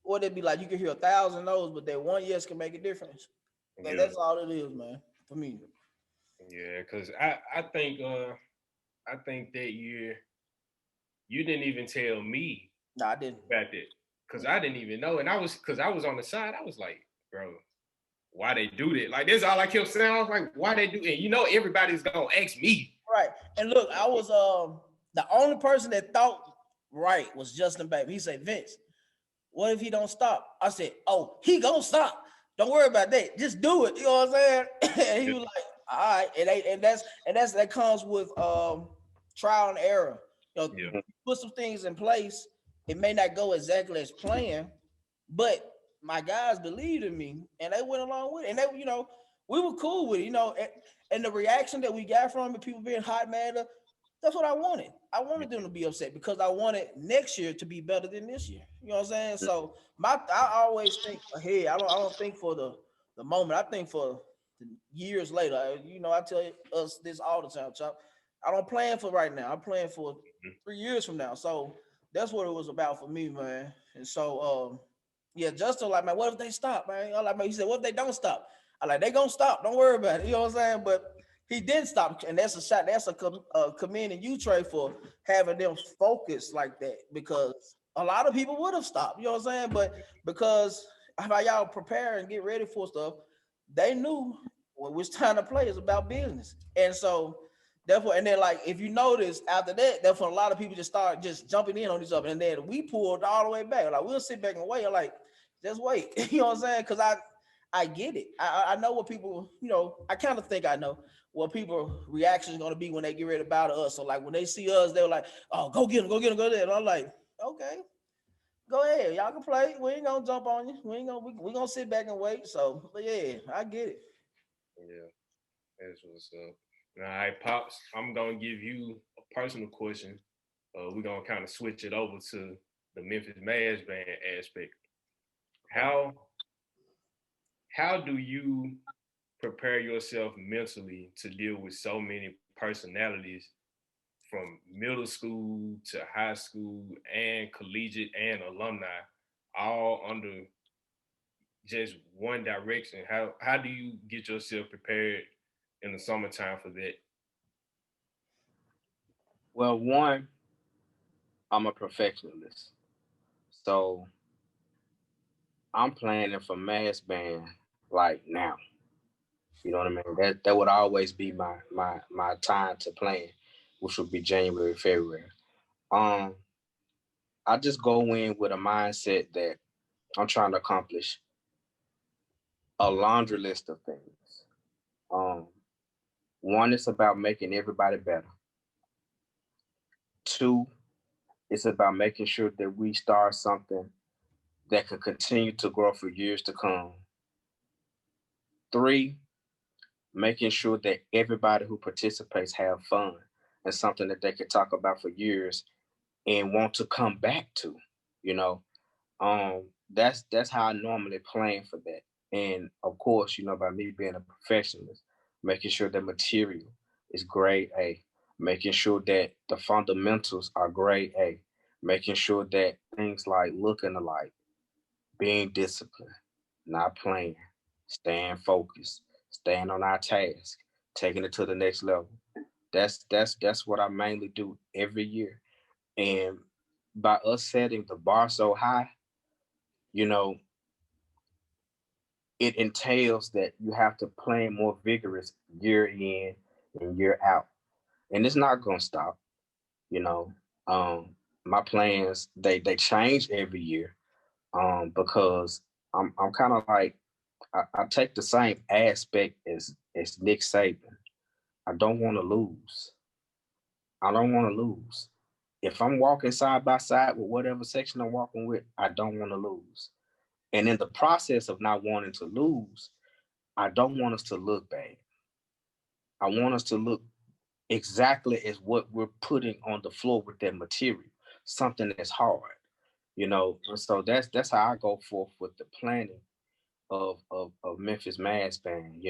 what it'd be like. You can hear 1,000 no's, but that one yes can make a difference. Like Yeah, that's all it is, man. For me. yeah. Because I think that you didn't even tell me Nah, I didn't. about that because I didn't even know, and I was on the side. I was like, bro, why they do that? Like that's all I kept saying. I was like, why they do? And you know, everybody's gonna ask me. Right. And look, I was the only person that thought right was Justin Baby. He said, Vince, what if he don't stop? I said, oh, he gonna stop. Don't worry about that. Just do it. You know what I'm saying? And he was like, all right. And that comes with trial and error. You know, Yeah, put some things in place. It may not go exactly as planned, but my guys believed in me and they went along with it. And they, you know, we were cool with it, you know, and the reaction that we got from it, people being hot, mad, that's what I wanted. I wanted them to be upset because I wanted next year to be better than this year. You know what I'm saying? So I always think ahead. I don't think for the moment. I think for the years later. You know, I tell us this all the time, Chop. I don't plan for right now. I'm planning for 3 years from now. So that's what it was about for me, man. And so yeah, Justin like, man, what if they stop, man? I like, man, he said, what if they don't stop? I like, they gonna stop. Don't worry about it. You know what I'm saying? But he didn't stop, and that's a shot. That's a commending you, Trey, for having them focused like that because a lot of people would have stopped. You know what I'm saying? But because how y'all prepare and get ready for stuff, they knew when it was time to play. It's about business, and so therefore, and then like if you notice after that, therefore a lot of people just start just jumping in on each other, and then we pulled all the way back. Like we'll sit back and wait. Like just wait. You know what I'm saying? Because I get it. I know what people, you know, I kind of think I know what people reaction is going to be when they get ready to bow to us. So like when they see us, they're like, oh, go get him, go get him, go there. And I'm like, okay, go ahead. Y'all can play. We ain't going to jump on you. We going to sit back and wait. So, but yeah, I get it. yeah. That's what's up. All right, Pops, I'm gonna give you a personal question. We're gonna kind of switch it over to the Memphis Mass Band aspect. How how do you prepare yourself mentally to deal with so many personalities from middle school to high school and collegiate and alumni, all under just one direction? How do you get yourself prepared in the summertime for that? Well, one, I'm a perfectionist, so I'm planning for mass band like now. You know what I mean? That would always be my time to plan, which would be January, February. Um, I just go in with a mindset that I'm trying to accomplish a laundry list of things. Um, one is about making everybody better. Two, It's about making sure that we start something that could continue to grow for years to come. 3, making sure that everybody who participates have fun and something that they could talk about for years and want to come back to, you know. That's how I normally plan for that. And of course, by me being a professionalist, making sure the material is grade A, making sure that the fundamentals are grade A, making sure that things like looking alike, being disciplined, not playing, staying focused, staying on our task, taking it to the next level. That's what I mainly do every year. And by us setting the bar so high, you know, it entails that you have to plan more vigorous year in and year out. And it's not gonna stop, you know. My plans they change every year. Because I'm kind of like I take the same aspect as Nick Saban. I don't want to lose. I don't want to lose. If I'm walking side by side with whatever section I'm walking with, I don't want to lose. And in the process of not wanting to lose, I don't want us to look bad. I want us to look exactly as what we're putting on the floor with that material, something that's hard, And so that's how I go forth with the planning of Memphis Mass Band,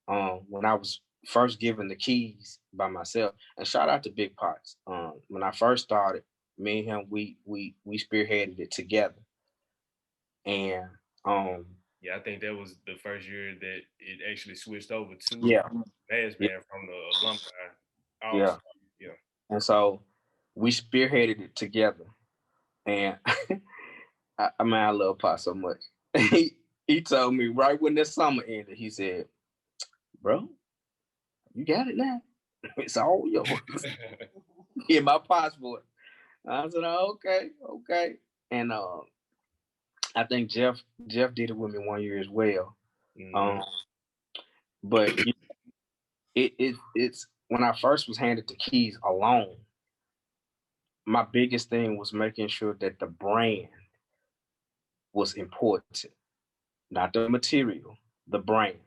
When I was first given the keys by myself, and shout out to Big Pots. When I first started, me and him, we spearheaded it together. And Yeah, I think that was the first year that it actually switched over to yeah, Mass Band from the alumni. yeah. Yeah. And so we spearheaded it together. And I love Pot so much. He told me right when this summer ended, he said, "Bro, you got it now. It's all yours." In my passport. I said, "Oh, okay." And I think Jeff did it with me one year as well. Mm-hmm. But it's when I first was handed the keys alone, my biggest thing was making sure that the brand was important, not the material, the brand.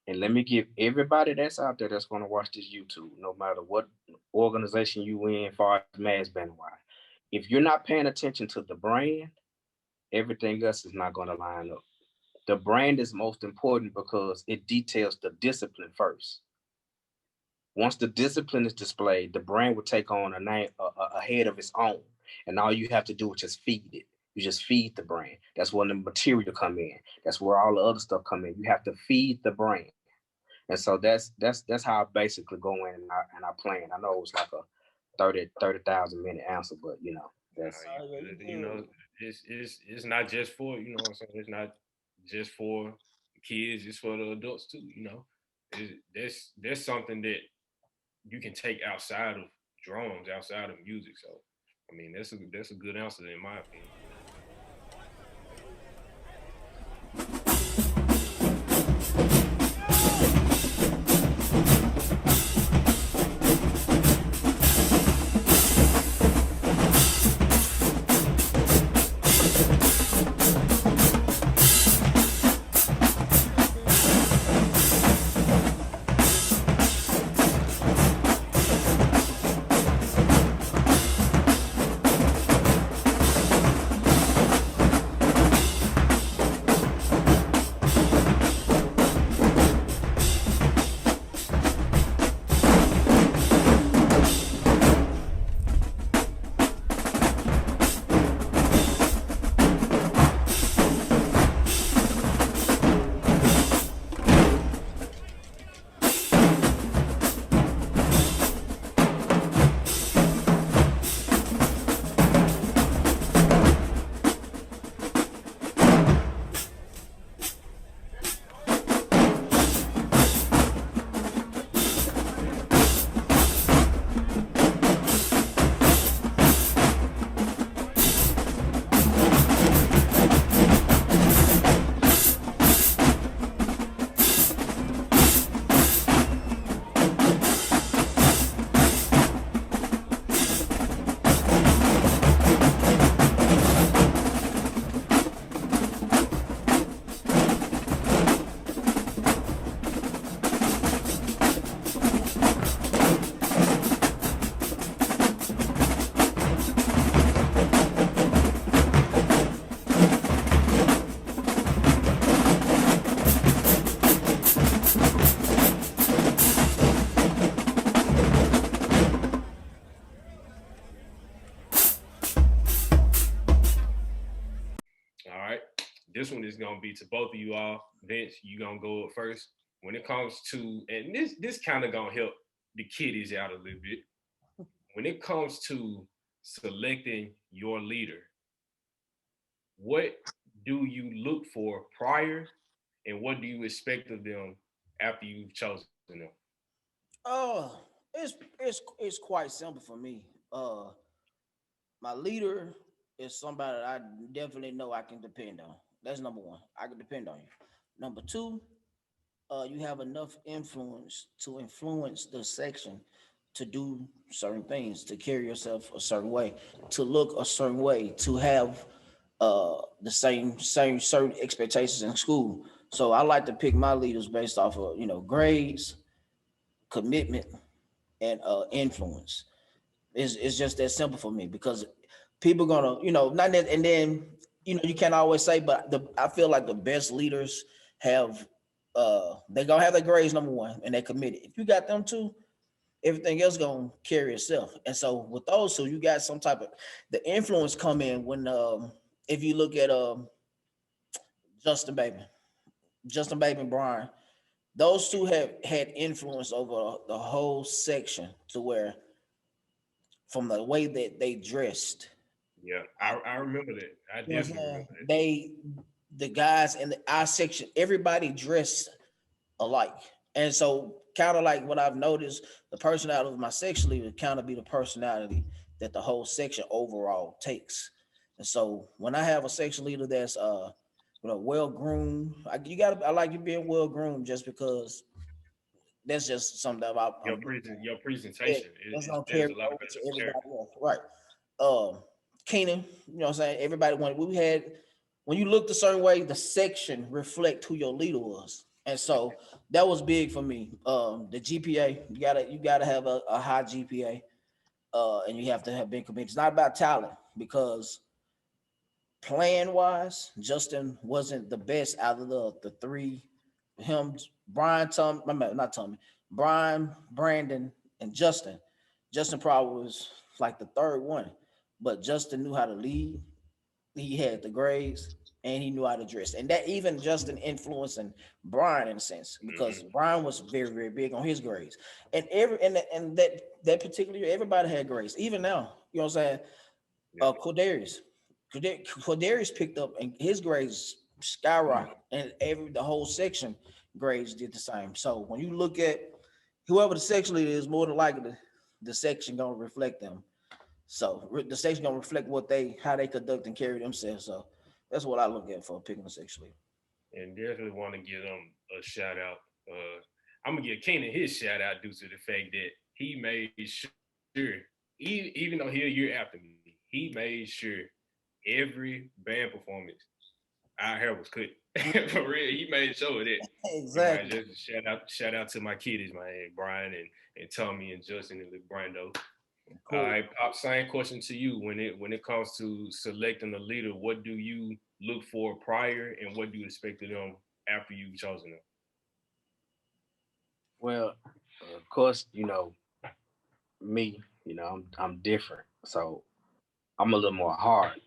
And let me give everybody that's out there that's going to watch this YouTube, no matter what organization you in, far as mass band wise, if you're not paying attention to the brand, everything else is not going to line up. The brand is most important because it details the discipline first. Once the discipline is displayed, the brand will take on a head of its own. And all you have to do is just feed it. You just feed the brand. That's when the material come in. That's where all the other stuff come in. You have to feed the brand. And so that's how I basically go in and I plan. I know it was like a 30,000 minute answer, but that's it's not just for, what I'm saying, it's not just for kids, it's for the adults too, There's something that you can take outside of drums, outside of music. So I mean that's a good answer in my opinion. this one is gonna be to both of you all. Vince, you gonna go up first. When it comes to, and this kind of gonna help the kiddies out a little bit. When it comes to selecting your leader, what do you look for prior, and what do you expect of them after you've chosen them? Oh, it's quite simple for me. My leader is somebody that I definitely know I can depend on. That's number one. I can depend on you. Number two, you have enough influence to influence the section to do certain things, to carry yourself a certain way, to look a certain way, to have the same certain expectations in school. So I like to pick my leaders based off of grades, commitment, and influence. It's just that simple for me because people gonna not that, and then you can't always say, but I feel like the best leaders have they gonna have their grades number one and they committed. If you got them two, everything else gonna carry itself. And so with those two, you got some type of the influence come in when if you look at Justin Bateman, Justin Bateman, Brian, those two have had influence over the whole section to where from the way that they dressed. Yeah, I remember that. I You know what I'm definitely saying? remember that. The guys in our section, everybody dressed alike. And so kind of like what I've noticed, the personality of my section leader kind of be the personality that the whole section overall takes. And so when I have a section leader that's well groomed, I like you being well groomed just because that's just something that Your yeah, presentation, that's it gonna stands carry a lot over better to than everybody character. else. Right. Keenan, what I'm saying? Everybody when you looked a certain way, the section reflect who your leader was. And so that was big for me. The GPA, you gotta have a high GPA, and you have to have been committed. It's not about talent because plan wise, Justin wasn't the best out of the three. Him, Brian, Tom, not Tommy, Brian, Brandon, and Justin. Justin probably was like the third one, but Justin knew how to lead. He had the grades and he knew how to dress, and that even Justin influencing Brian in a sense because Mm-hmm. Brian was very very big on his grades, and that particular year everybody had grades. Even now, you know what I'm saying? Yeah. Cordarius picked up and his grades skyrocket, and the whole section grades did the same. So when you look at whoever the section leader is, more than likely the section gonna reflect them. So the section gonna reflect how they conduct and carry themselves. So that's what I look at for picking a section leader. And definitely want to give them a shout out. I'm gonna give Keenan his shout out due to the fact that he made sure, even though he a year after me, he made sure every band performance our hair was cut. For real, he made sure of that. And man, Exactly. just shout out to my kiddies, man, Brian and Tommy and Justin and Brando. All Cool. right, Pop, same question to you. When it comes to selecting a leader, what do you look for prior, and what do you expect of them after you've chosen them? Well, of course, me, I'm different. So I'm a little more hard.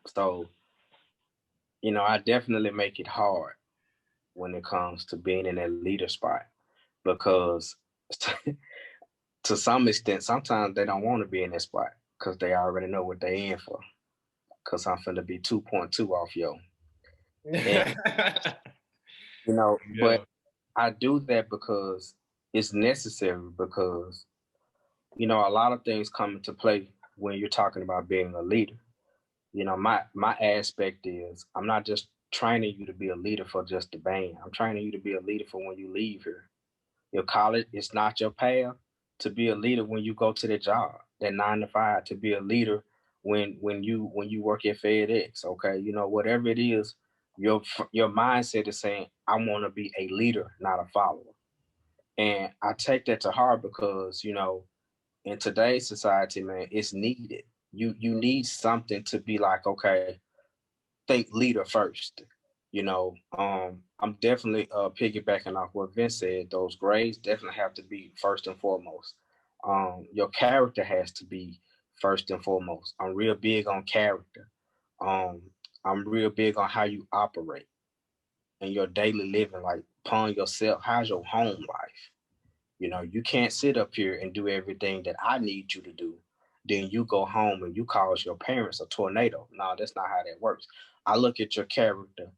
So, I definitely make it hard when it comes to being in that leader spot because to some extent, sometimes they don't want to be in that spot because they already know what they in for. Because I'm finna be 2.2 off yo. And, Yeah. but I do that because it's necessary because, a lot of things come into play when you're talking about being a leader. My aspect is I'm not just training you to be a leader for just the band. I'm training you to be a leader for when you leave here. Your college is not your path to be a leader when you go to the job, that 9 to 5, to be a leader when you work at FedEx. Okay, whatever it is, your mindset is saying I want to be a leader, not a follower. And I take that to heart because in today's society, man, it's needed. You need something to be like, okay, think leader first. I'm definitely piggybacking off what Vince said. Those grades definitely have to be first and foremost. Your character has to be first and foremost. I'm real big on character. Um, I'm real big on how you operate in your daily living, like upon yourself. How's your home life? You know, you can't sit up here and do everything that I need you to do. Then you go home and you cause your parents a tornado. No, that's not how that works. I look at your character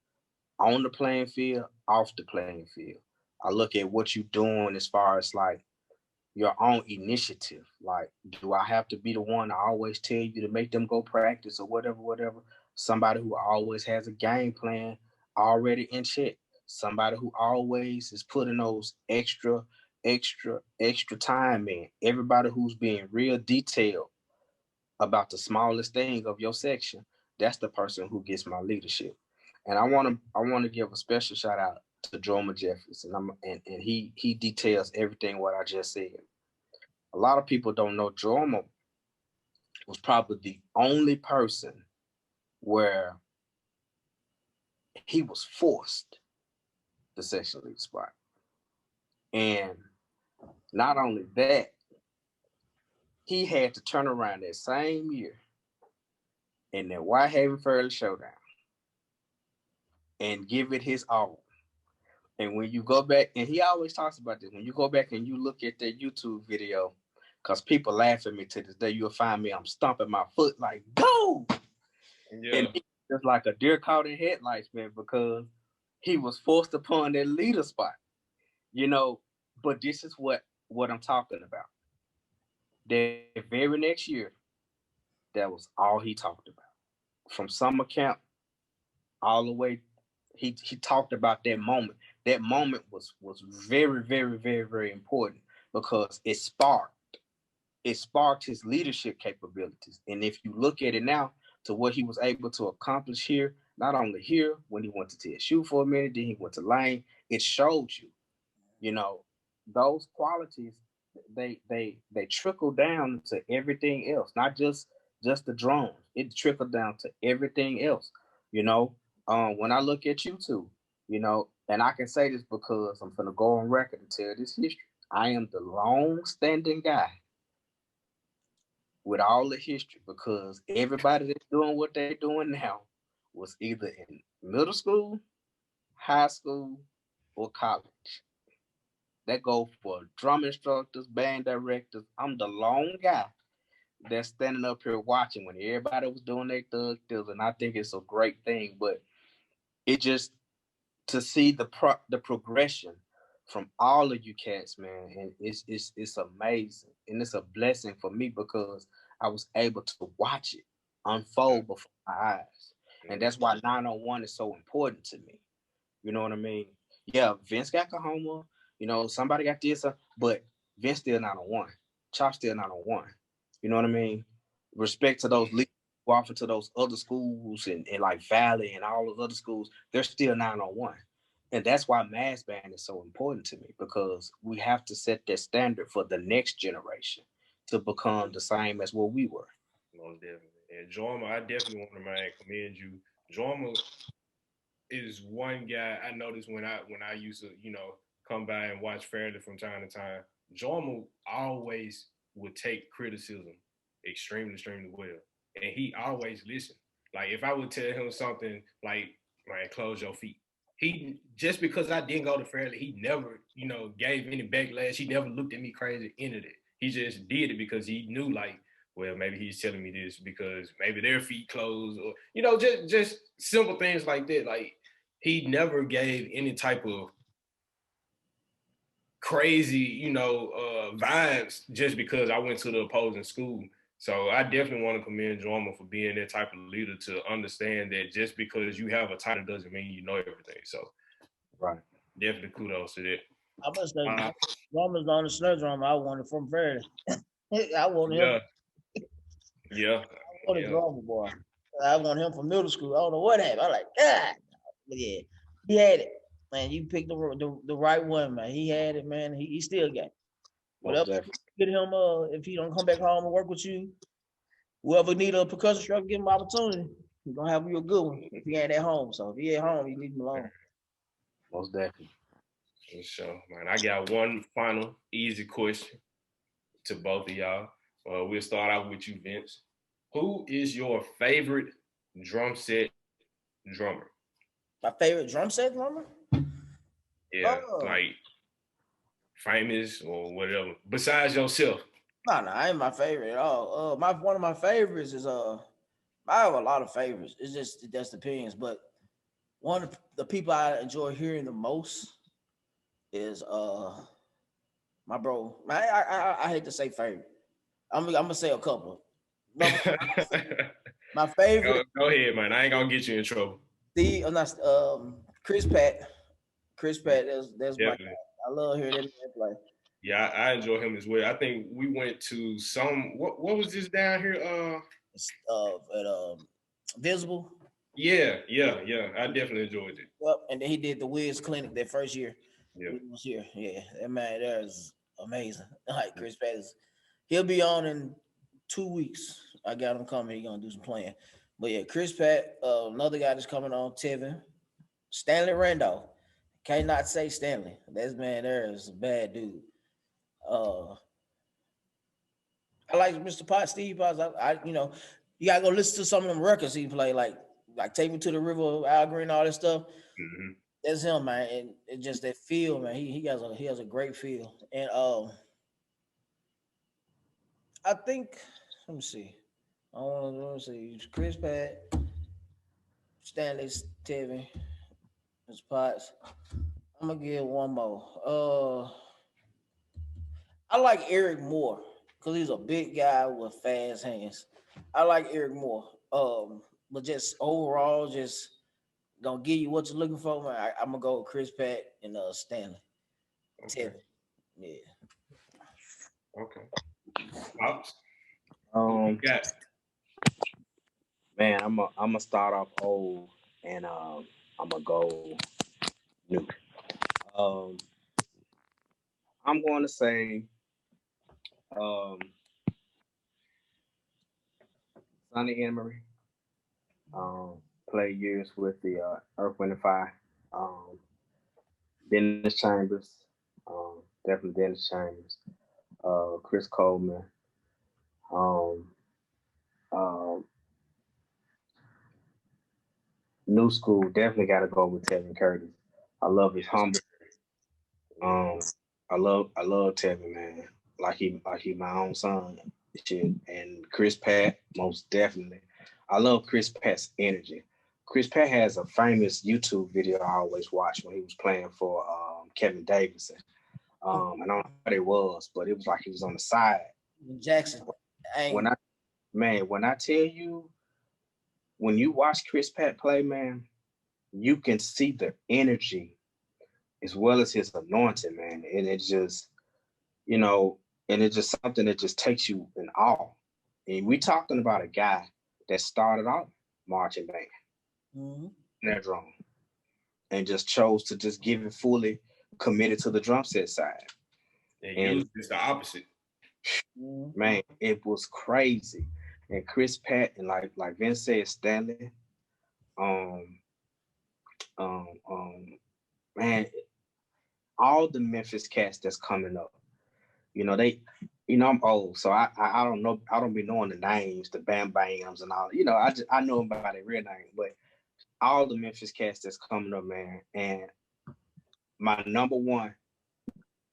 on the playing field, off the playing field. I look at what you're doing as far as like your own initiative. Like, do I have to be the one to always tell you to make them go practice or whatever, whatever? Somebody who always has a game plan already in check. Somebody who always is putting those extra time in. Everybody who's being real detailed about the smallest thing of your section, that's the person who gets my leadership. And I want to give a special shout out to Droma Jeffries, and he details everything what I just said. A lot of people don't know Droma was probably the only person where he was forced the section leader spot. And not only that, he had to turn around that same year in that Whitehaven Fairley Showdown and give it his all. And when you go back, and he always talks about this, when you go back and you look at that YouTube video, because people laugh at me to this day, you'll find me, I'm stomping my foot like, go! Yeah. And it's just like a deer caught in headlights, man, because he was forced upon that leader spot, you know. But this is what I'm talking about. The very next year, that was all he talked about. From summer camp all the way, he talked about that moment. That moment was very, very, very, very important because it sparked his leadership capabilities. And if you look at it now to what he was able to accomplish here, not only here, when he went to TSU for a minute, then he went to Lane, it showed you, you know, those qualities, they trickle down to everything else, not just the drones. It trickled down to everything else, you know. When I look at you two, you know, and I can say this because I'm gonna go on record and tell this history. I am the long-standing guy with all the history because everybody that's doing what they're doing now was either in middle school, high school, or college. That go for drum instructors, band directors. I'm the lone guy that's standing up here watching when everybody was doing their thug deals, and I think it's a great thing. But it just to see the progression from all of you cats, man, and it's amazing, and it's a blessing for me because I was able to watch it unfold before my eyes, and that's why 901 is so important to me. You know what I mean? Yeah, Vince got Kahoma. You know, somebody got this, but Vince still 901. Chop still 901. You know what I mean? Respect to those leaders who offer to those other schools and like Valley and all those other schools, they're still 901. And that's why mass band is so important to me because we have to set that standard for the next generation to become the same as what we were. Most definitely. And Jorma, I definitely want to commend you. Jorma is one guy I noticed when I used to, you know, come by and watch Fairly from time to time. Jorma always would take criticism extremely, extremely well. And he always listened. Like if I would tell him something like, man, close your feet. He just because I didn't go to Fairly, he never, you know, gave any backlash. He never looked at me crazy into it. He just did it because he knew like, well, maybe he's telling me this because maybe their feet closed or, you know, just simple things like that. Like he never gave any type of crazy, you know, vibes just because I went to the opposing school. So I definitely want to commend Jorma for being that type of leader to understand that just because you have a title doesn't mean you know everything. So Right. definitely kudos to that. I must say, Roman's on the snare drum. I wanted from Fairly. I want him. Yeah. Yeah. I want a drummer boy. I want him from middle school. I don't know what happened. I'm like, God. But yeah, he had it. Man, you picked the right one, man. He had it, man. He still got it. Whatever get him, if he don't come back home and work with you, whoever need a percussion instructor, give him opportunity. He's gonna have you a good one if he ain't at home. So if he at home, you leave him alone. Most definitely. For sure, man. I got one final easy question to both of y'all. We'll start out with you, Vince. Who is your favorite drum set drummer? My favorite drum set drummer? Yeah, Oh. like famous or whatever. Besides yourself. No, I ain't my favorite at all. One of my favorites is I have a lot of favorites. It just depends. But one of the people I enjoy hearing the most is my bro. I hate to say favorite. I'm gonna say a couple. Number my favorite, Go ahead, man. I ain't gonna get you in trouble. Chris Pat. Chris Pat, that's my guy. Definitely. I love hearing that man play. Yeah, I enjoy him as well. I think we went to what was this down here? At Visible. Yeah. I definitely enjoyed it. Yep, and then he did the Wiz Clinic that first year. Yeah. He was here. Yeah, that man there is amazing. Like Chris Pat he'll be on in 2 weeks. I got him coming. He gonna do some playing. But yeah, Chris Pat, another guy that's coming on, Tevin, Stanley Randolph. Can't not say Stanley. That man there is a bad dude. I like Mr. Potts, Steve Potts. You gotta go listen to some of them records he played, like Take Me to the River, Al Green, all that stuff. Mm-hmm. That's him, man. And it just that feel, man. He has a great feel. And I think, let me see. I want to see Chris Pat, Stanley, Tevin, Mr. Potts. I'm gonna give one more. I like Eric Moore because he's a big guy with fast hands. I like Eric Moore. But just overall, just gonna give you what you're looking for, man. I'm gonna go with Chris Pat and Stanley. Okay. Tevin. Yeah. Okay. Pops. Yeah. Man, I'm gonna start off old and I'm gonna go new. I'm going to say Sonny Emery. Played years with the Earth, Wind and Fire. Dennis Chambers. Definitely Dennis Chambers. Chris Coleman. New school, definitely got to go with Tevin Curtis. I love his humble. I love Tevin, man. Like he my own son. Shit. And Chris Pat, most definitely. I love Chris Pat's energy. Chris Pat has a famous YouTube video I always watch when he was playing for Kevin Davidson. I don't know what it was, but it was like he was on the side. Jackson. When I tell you, when you watch Chris Pat play, man, you can see the energy as well as his anointing, man. And it's just, and it's just something that just takes you in awe. And we talking about a guy that started out marching band, that drum, and just chose to just give it fully committed to the drum set side. And it's the opposite. Man, it was crazy. And Chris Pat and like Vince said, Stanley, man, all the Memphis cats that's coming up, I'm old, so I don't know, I don't be knowing the names, the Bam Bams and all, I know them by their real name, but all the Memphis cats that's coming up, man, and my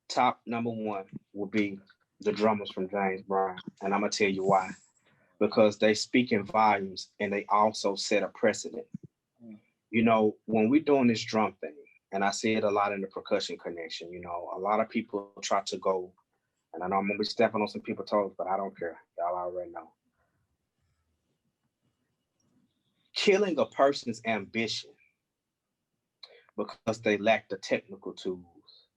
top number one will be the drummers from James Brown, and I'm gonna tell you why. Because they speak in volumes and they also set a precedent. When we're doing this drum thing, and I see it a lot in the percussion connection, a lot of people try to go, and I know I'm gonna be stepping on some people's toes, but I don't care. Y'all already know. Killing a person's ambition because they lack the technical tools.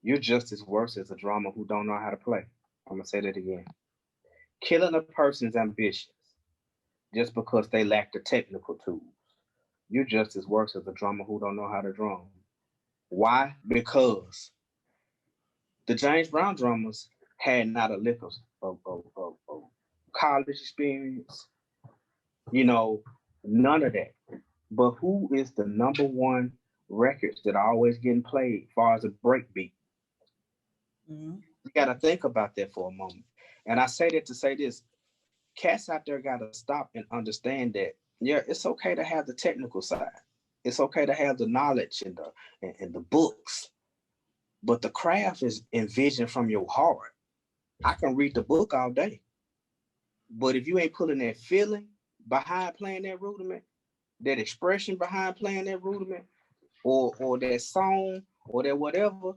You're just as worse as a drummer who don't know how to play. I'm gonna say that again. Killing a person's ambitions just because they lack the technical tools. You're just as worse as a drummer who don't know how to drum. Why? Because the James Brown drummers had not a lick of college experience, none of that. But who is the number one records that are always getting played as far as a breakbeat? You got to think about that for a moment. And I say that to say this. Cats out there got to stop and understand that Yeah, it's okay to have the technical side. It's okay to have the knowledge and the books, but the craft is envisioned from your heart. I can read the book all day, but if you ain't putting that feeling behind playing that rudiment, that expression behind playing that rudiment, or that song or that whatever,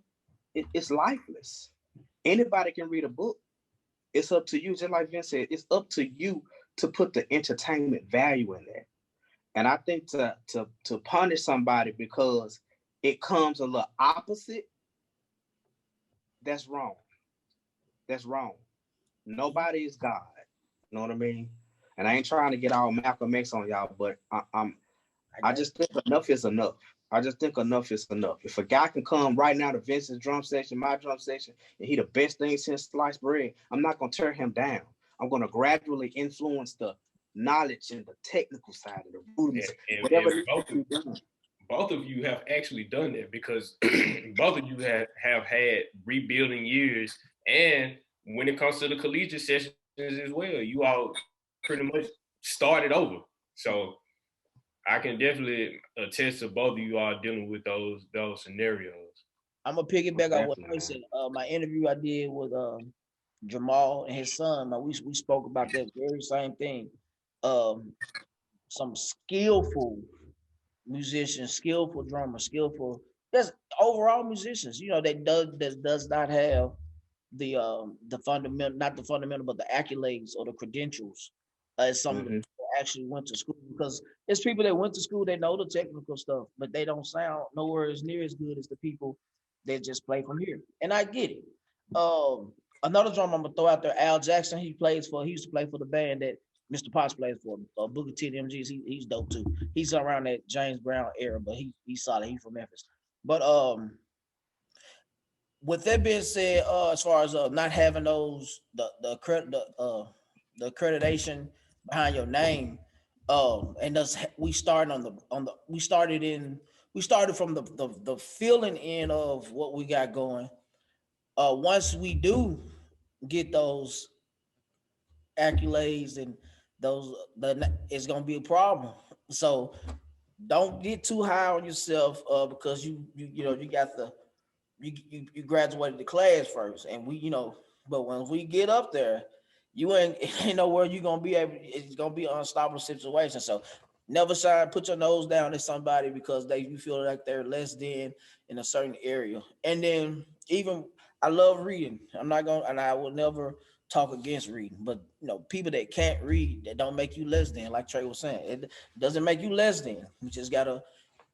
it's lifeless. Anybody can read a book. It's up to you, just like Vince said, it's up to you to put the entertainment value in that. And I think to punish somebody because it comes a little opposite, that's wrong. That's wrong. Nobody is God. You know what I mean? And I ain't trying to get all Malcolm X on y'all, but I just think enough is enough. I just think enough is enough. If a guy can come right now to Vince's drum section, my drum section, and he the best thing since sliced bread, I'm not gonna tear him down. I'm gonna gradually influence the knowledge and the technical side of the rudiments, whatever and both of you have actually done that, because both of you have had rebuilding years, and when it comes to the collegiate sessions as well, you all pretty much started over. So I can definitely attest to both of you all dealing with those scenarios. I'm gonna piggyback on what I said. My interview I did with Jamal and his son. We spoke about that very same thing. Some skillful musicians, skillful drummers, skillful just overall musicians. You know, that does not have the fundamental, not the fundamental, but the accolades or the credentials as some that actually went to school, because it's people that went to school, they know the technical stuff, but they don't sound nowhere as near as good as the people that just play from here. And I get it. Another drummer I'm gonna throw out there, Al Jackson. He used to play for the band that Mr. Potts plays for, Booker T and MGs. He's dope too. He's around that James Brown era, but he's solid. He's from Memphis. But with that being said, as far as not having those the accreditation behind your name, and thus we started we started from the feeling end of what we got going. Once we do get those accolades and it's gonna be a problem. So don't get too high on yourself because you got you graduated the class first, and but when we get up there, you ain't nowhere you gonna be able. It's gonna be an unstoppable situation. So never put your nose down at somebody because you feel like they're less than in a certain area. And then even I love reading. And I will never talk against reading, but people that can't read, that don't make you less than, like Trey was saying, it doesn't make you less than. You just gotta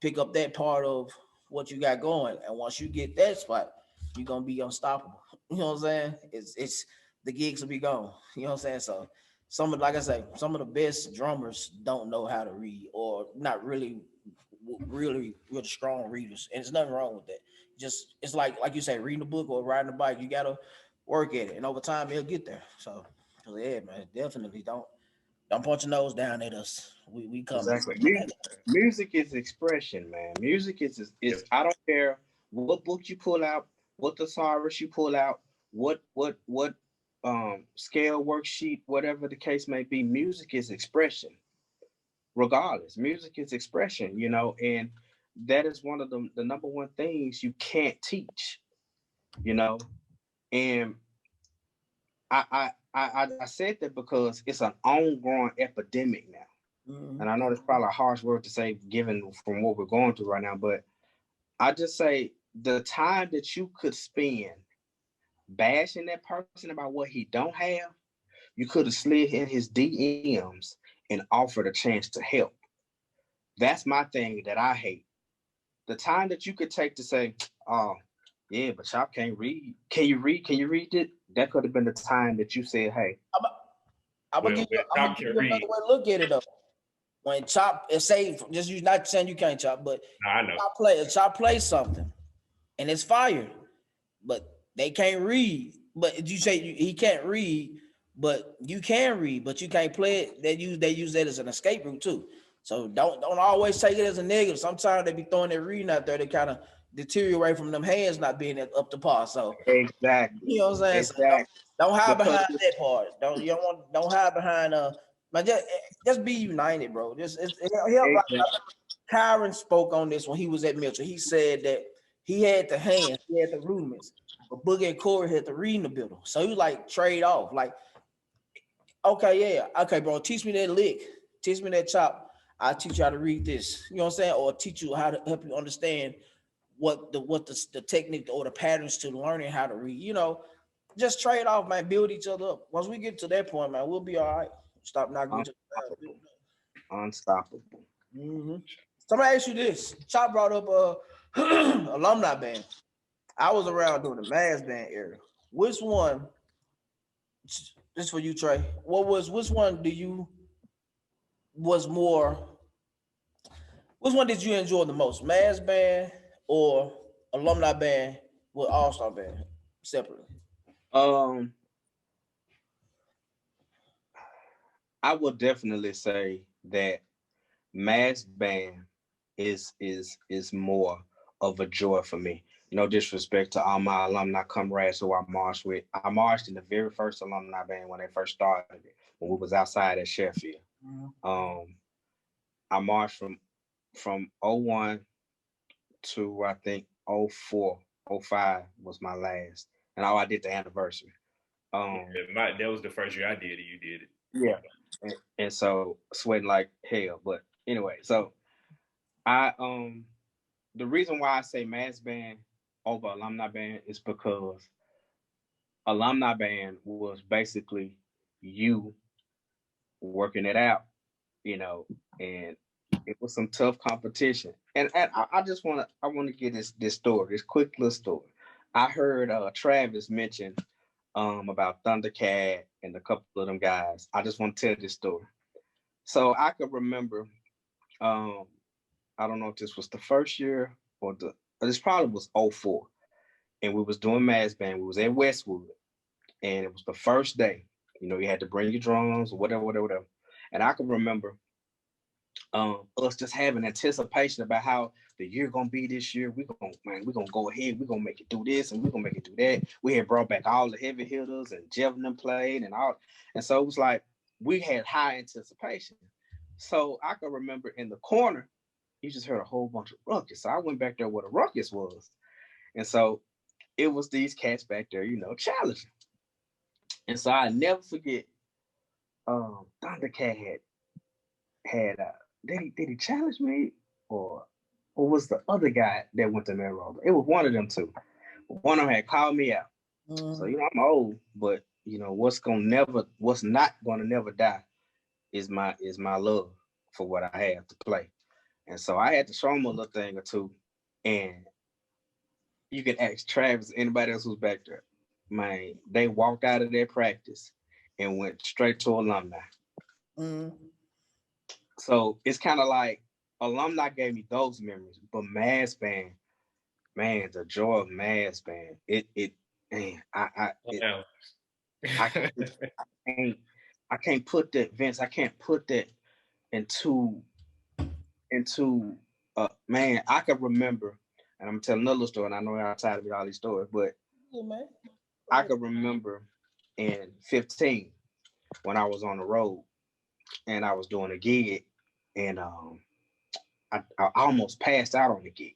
pick up that part of what you got going, and once you get that spot, you're gonna be unstoppable. You know what I'm saying? It's the gigs will be gone. You know what I'm saying? So like I say, some of the best drummers don't know how to read, or not really strong readers, and there's nothing wrong with that. Just it's like you say, reading a book or riding a bike. You gotta work at it, and over time it'll get there. So yeah, man, definitely don't punch your nose down at us. We coming. Exactly. Music is expression, man. Music is I don't care what book you pull out, what thesaurus you pull out, what scale worksheet, whatever the case may be. Music is expression. Regardless, music is expression, and that is one of the number one things you can't teach, and I said that because it's an ongoing epidemic now. And I know that's probably a harsh word to say given from what we're going through right now, but I just say the time that you could spend bashing that person about what he don't have, you could have slid in his DMs and offered a chance to help. That's my thing that I hate. The time that you could take to say, oh, yeah, but y'all can't read. Can you read? Can you read it? That could have been the time that you said, hey. I'm gonna give you another way to look at it though. When Chop, say, just you not saying you can't Chop, but I know. Chop plays something and it's fire, but they can't read. But you say he can't read, but you can read, but you can't play it. They use that as an escape route too. So don't always take it as a negative. Sometimes they be throwing their reading out there to kind of deteriorate from them hands not being up to par. So exactly, you know what I'm saying. Exactly. So don't hide behind that part. Don't hide behind But just be united, bro. It help. Like, Kyron spoke on this when he was at Mitchell. He said that he had the hands, he had the rudiments, but Boogie and Corey had the reading ability. So he was like trade off. Like, okay, yeah, okay, bro, teach me that lick, teach me that chop. I'll teach you how to read this. You know what I'm saying? Or teach you how to help you understand what the technique or the patterns to learning how to read. You know, just trade off, man. Build each other up. Once we get to that point, man, we'll be all right. Stop knocking each other down. Unstoppable. Mm-hmm. So I'm gonna ask you this. Chop brought up alumni band. I was around during the mass band era. Which one? This for you, Trey. Which one do you was more? Which one did you enjoy the most? Mass band or alumni band with All Star band separately? I would definitely say that mass band is more of a joy for me. No disrespect to all my alumni comrades who I marched with. I marched in the very first alumni band when they first started it, when we was outside at Sheffield. I marched from 01 to I think 04, 05 was my last. And I did the anniversary. That was the first year I did it. You did it. Yeah. And so sweating like hell. But anyway, so I the reason why I say mass band over alumni band is because alumni band was basically you working it out, you know, and it was some tough competition. And I just want to get this story, this quick little story. I heard Travis mention about Thundercat and a couple of them guys. I just want to tell this story. So I could remember, I don't know if this was the first year or this probably was 04. And we was doing mass band. We was at Westwood. And it was the first day. You know, you had to bring your drums or whatever. And I can remember us just having anticipation about how the year gonna be this year. We're gonna go ahead, we're gonna make it do this and we're gonna make it do that. We had brought back all the heavy hitters and Jevon played and all. And so it was like we had high anticipation. So I can remember in the corner, you just heard a whole bunch of ruckus. So I went back there where the ruckus was. And so it was these cats back there, you know, challenging. And so I never forget, Thundercat had did he challenge me or was the other guy that went to Melrose? It was one of them two. One of them had called me out. So you know I'm old, but you know what's not gonna never die is my love for what I have to play. And so I had to show him a little thing or two. And you can ask Travis, anybody else who's back there, man, they walked out of their practice and went straight to alumni. So it's kind of like alumni gave me those memories, but mass band, man, the joy of mass band, I can't put that, Vince. I can't put that into man. I can remember, and I'm telling another story, and I know I'm tired of all these stories, but I could remember in 15 when I was on the road and I was doing a gig, and I almost passed out on the gig.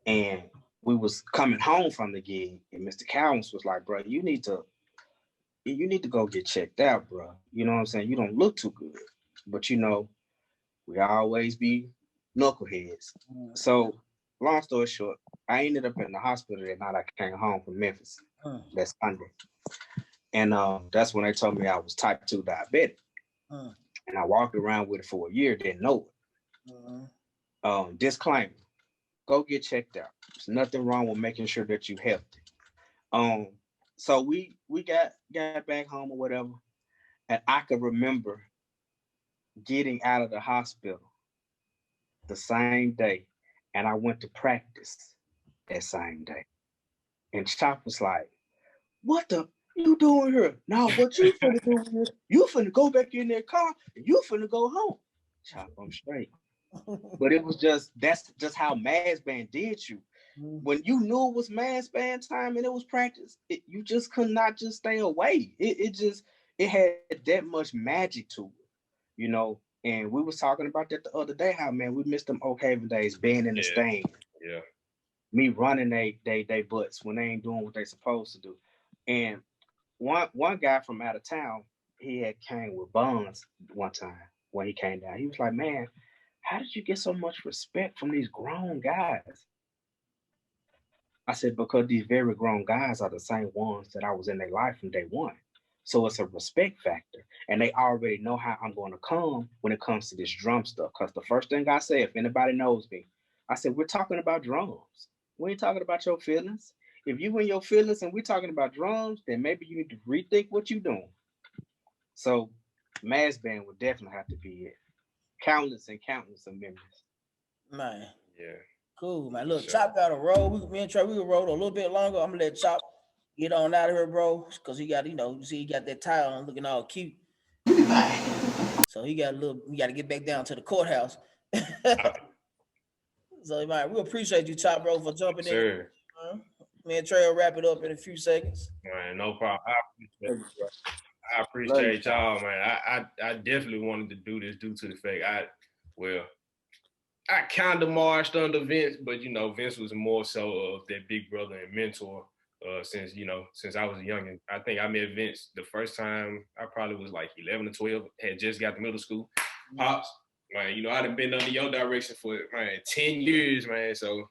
And we was coming home from the gig, and Mr. Cowens was like, bro, you need to go get checked out, bro. You know what I'm saying? You don't look too good. But you know, we always be knuckleheads. So long story short, I ended up in the hospital that night. I came home from Memphis. That's Sunday. And that's when they told me I was type 2 diabetic. And I walked around with it for a year, didn't know it. Disclaimer, go get checked out. There's nothing wrong with making sure that you're healthy. So we got back home or whatever. And I could remember getting out of the hospital the same day. And I went to practice that same day. And Chop was like, what the you doing here? Now what you finna do here? You finna go back in that car and you finna go home. Chop, I'm straight. But it was that's just how mass band did you. When you knew it was mass band time and it was practice, you just could not just stay away. It it had that much magic to it, you know. And we was talking about that the other day, how man we missed them Oak Haven days, being in the stand, Yeah. me running they butts when they ain't doing what they supposed to do. And one guy from out of town, he had came with Buns one time when he came down. He was like, man, how did you get so much respect from these grown guys? I said, because these very grown guys are the same ones that I was in their life from day one. So it's a respect factor. And they already know how I'm going to come when it comes to this drum stuff. Because the first thing I say, if anybody knows me, I said, we're talking about drums. We ain't talking about your feelings. If you in your feelings and we're talking about drums, then maybe you need to rethink what you're doing. So Mass Band would definitely have to be it. Countless and countless of memories. Man. Yeah. Cool, man. Look, Sure. Chop got a roll. Me and Trey, we can roll a little bit longer. I'm gonna let Chop get on out of here, bro. Cause he got, you see, he got that tie on looking all cute. So he got to get back down to the courthouse. So man, we appreciate you, Chop, bro, for jumping in. Sure. Me and Trey will wrap it up in a few seconds. Man, no problem. I appreciate y'all, man. I definitely wanted to do this due to the fact I kind of marched under Vince, but Vince was more so of that big brother and mentor since I was young. I think I met Vince the first time I probably was like 11 or 12, had just got to middle school. Pops, man, I done been under your direction for 10 years, man. So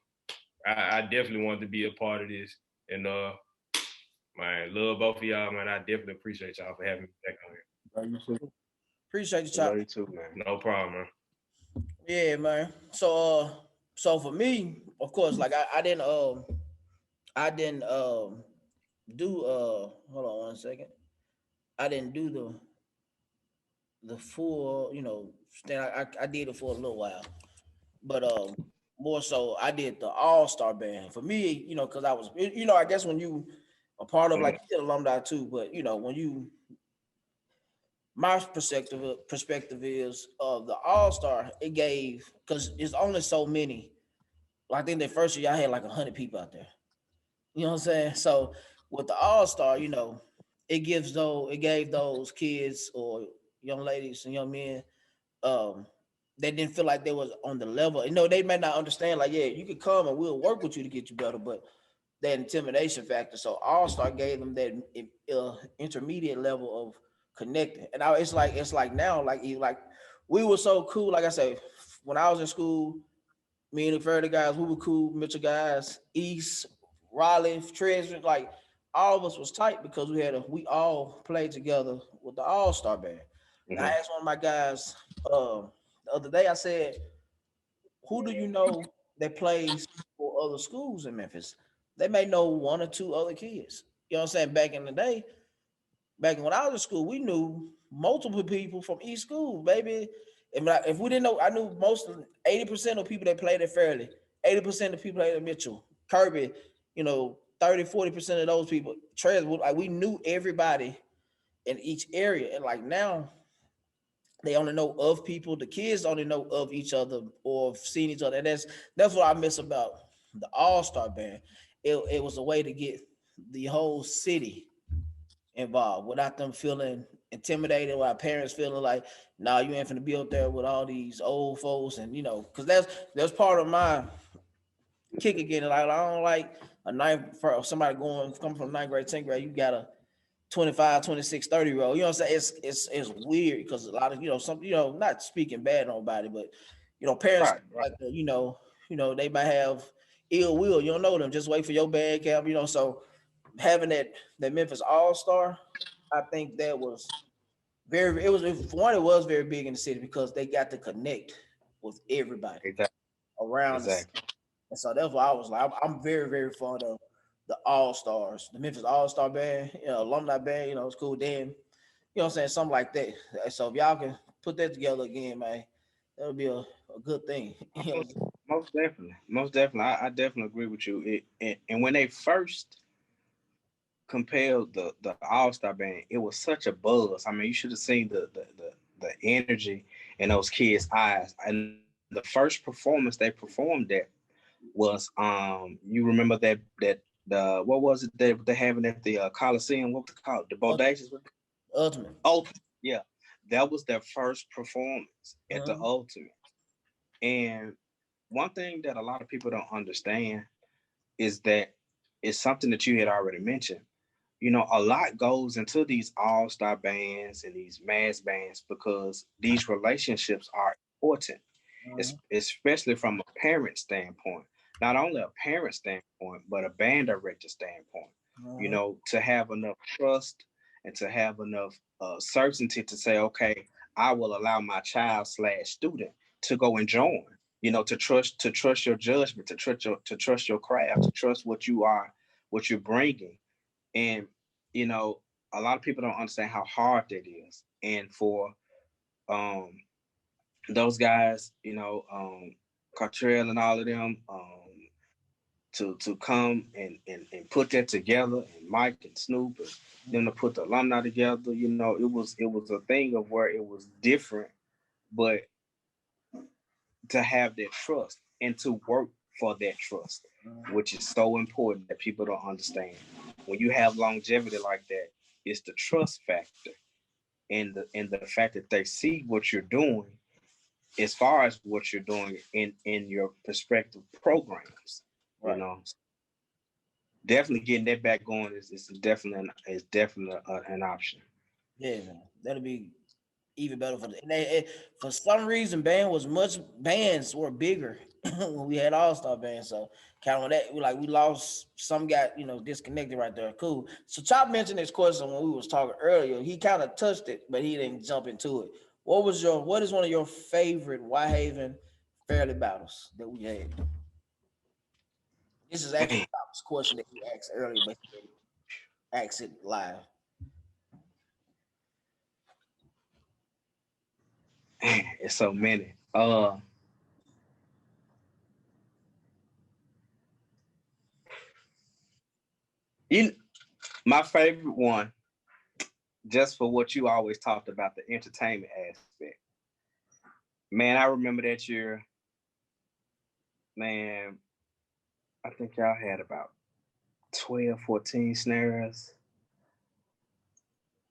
I definitely wanted to be a part of this. And man, love both of y'all, man. I definitely appreciate y'all for having me back on here. Appreciate you, Chop. Love you too, man. No problem, man. Yeah, man. So for me, of course, like I didn't do hold on one second. I didn't do the full, stand. I did it for a little while, but more so I did the all-star band. For me, because I was, I guess when you a part of, like you did alumni too, but when you, my perspective is of the all-star, it gave, because it's only so many. I think the first year I had like 100 people out there. You know what I'm saying? So with the all-star, it gave those kids or young ladies and young men, they didn't feel like they was on the level. They may not understand, like, yeah, you could come and we'll work with you to get you better, but that intimidation factor. So All-Star gave them that intermediate level of connecting. And it's like now, like we were so cool. Like I say, when I was in school, me and the Fairleigh guys, we were cool. Mitchell guys, East, Raleigh, Treasure, like all of us was tight because we all played together with the All-Star band. And I asked one of my guys the other day, I said, who do you know that plays for other schools in Memphis? They may know one or two other kids. You know what I'm saying? Back in the day, back when I was in school, we knew multiple people from each school, baby. If we didn't know, I knew 80% of people that played at Fairleigh, 80% of people played at Mitchell, Kirby, 30, 40% of those people, like we knew everybody in each area. And like now, they only know of people. The kids only know of each other or have seen each other. And that's what I miss about the All-Star band. It was a way to get the whole city involved without them feeling intimidated, without parents feeling like, nah, you ain't finna be up there with all these old folks. And because that's part of my kick again. Like I don't like for somebody coming from 9th grade, 10th grade, you got a 25, 26, 30-year-old. You know what I'm saying? It's weird because a lot of, some, not speaking bad on nobody, but parents Right. like they might have ill will. You don't know them. Just wait for your bad cap, so having that Memphis All-Star, I think that was it was very big in the city because they got to connect with everybody around the city. And so that's why I was like, I'm very, very fond of the All-Stars, the Memphis All-Star band, alumni band, it's cool. Then, you know what I'm saying, something like that. So if y'all can put that together again, man, that'll be a good thing. Most definitely. I definitely agree with you. And when they first compelled the All-Star band, it was such a buzz. I mean, you should have seen the energy in those kids' eyes. And the first performance they performed at was you remember that the what was it they having at the Coliseum? What was it called? The Bodacious? Ultimate. Ultimate, yeah. That was their first performance at the Mhm. Ultimate. And one thing that a lot of people don't understand is that it's something that you had already mentioned. You know, a lot goes into these all-star bands and these mass bands because these relationships are important, especially from a parent standpoint. Not only a parent standpoint, but a band director standpoint. You know, to have enough trust and to have enough certainty to say, okay, I will allow my child slash student to go and join. You know, to trust your judgment, to trust your craft, to trust what you are, what you're bringing. And you know, a lot of people don't understand how hard that is. And for um those guys, you know, Cartrell and all of them, to come and put that together, and Mike and Snoop and them to put the alumni together, you know, it was a thing of where it was different, but to have that trust and to work for that trust, which is so important that people don't understand. When you have longevity like that, it's the trust factor and the fact that they see what you're doing as far as what you're doing in your prospective programs. You Right. know, definitely getting that back going is definitely an option. Yeah, man. That'll be even better for the. And for some reason, bands were bigger when we had All Star bands. So kind of that, we lost some, got disconnected right there. Cool. So Chop mentioned this question when we was talking earlier. He kind of touched it, but he didn't jump into it. What is one of your favorite Whitehaven Fairly battles that we had? This is actually Man, Chop's question that he asked earlier, but he didn't ask it live. man, it's so many. You, my favorite one, just for what you always talked about, the entertainment aspect. Man, I remember that year, man, I think y'all had about 12, 14 snares.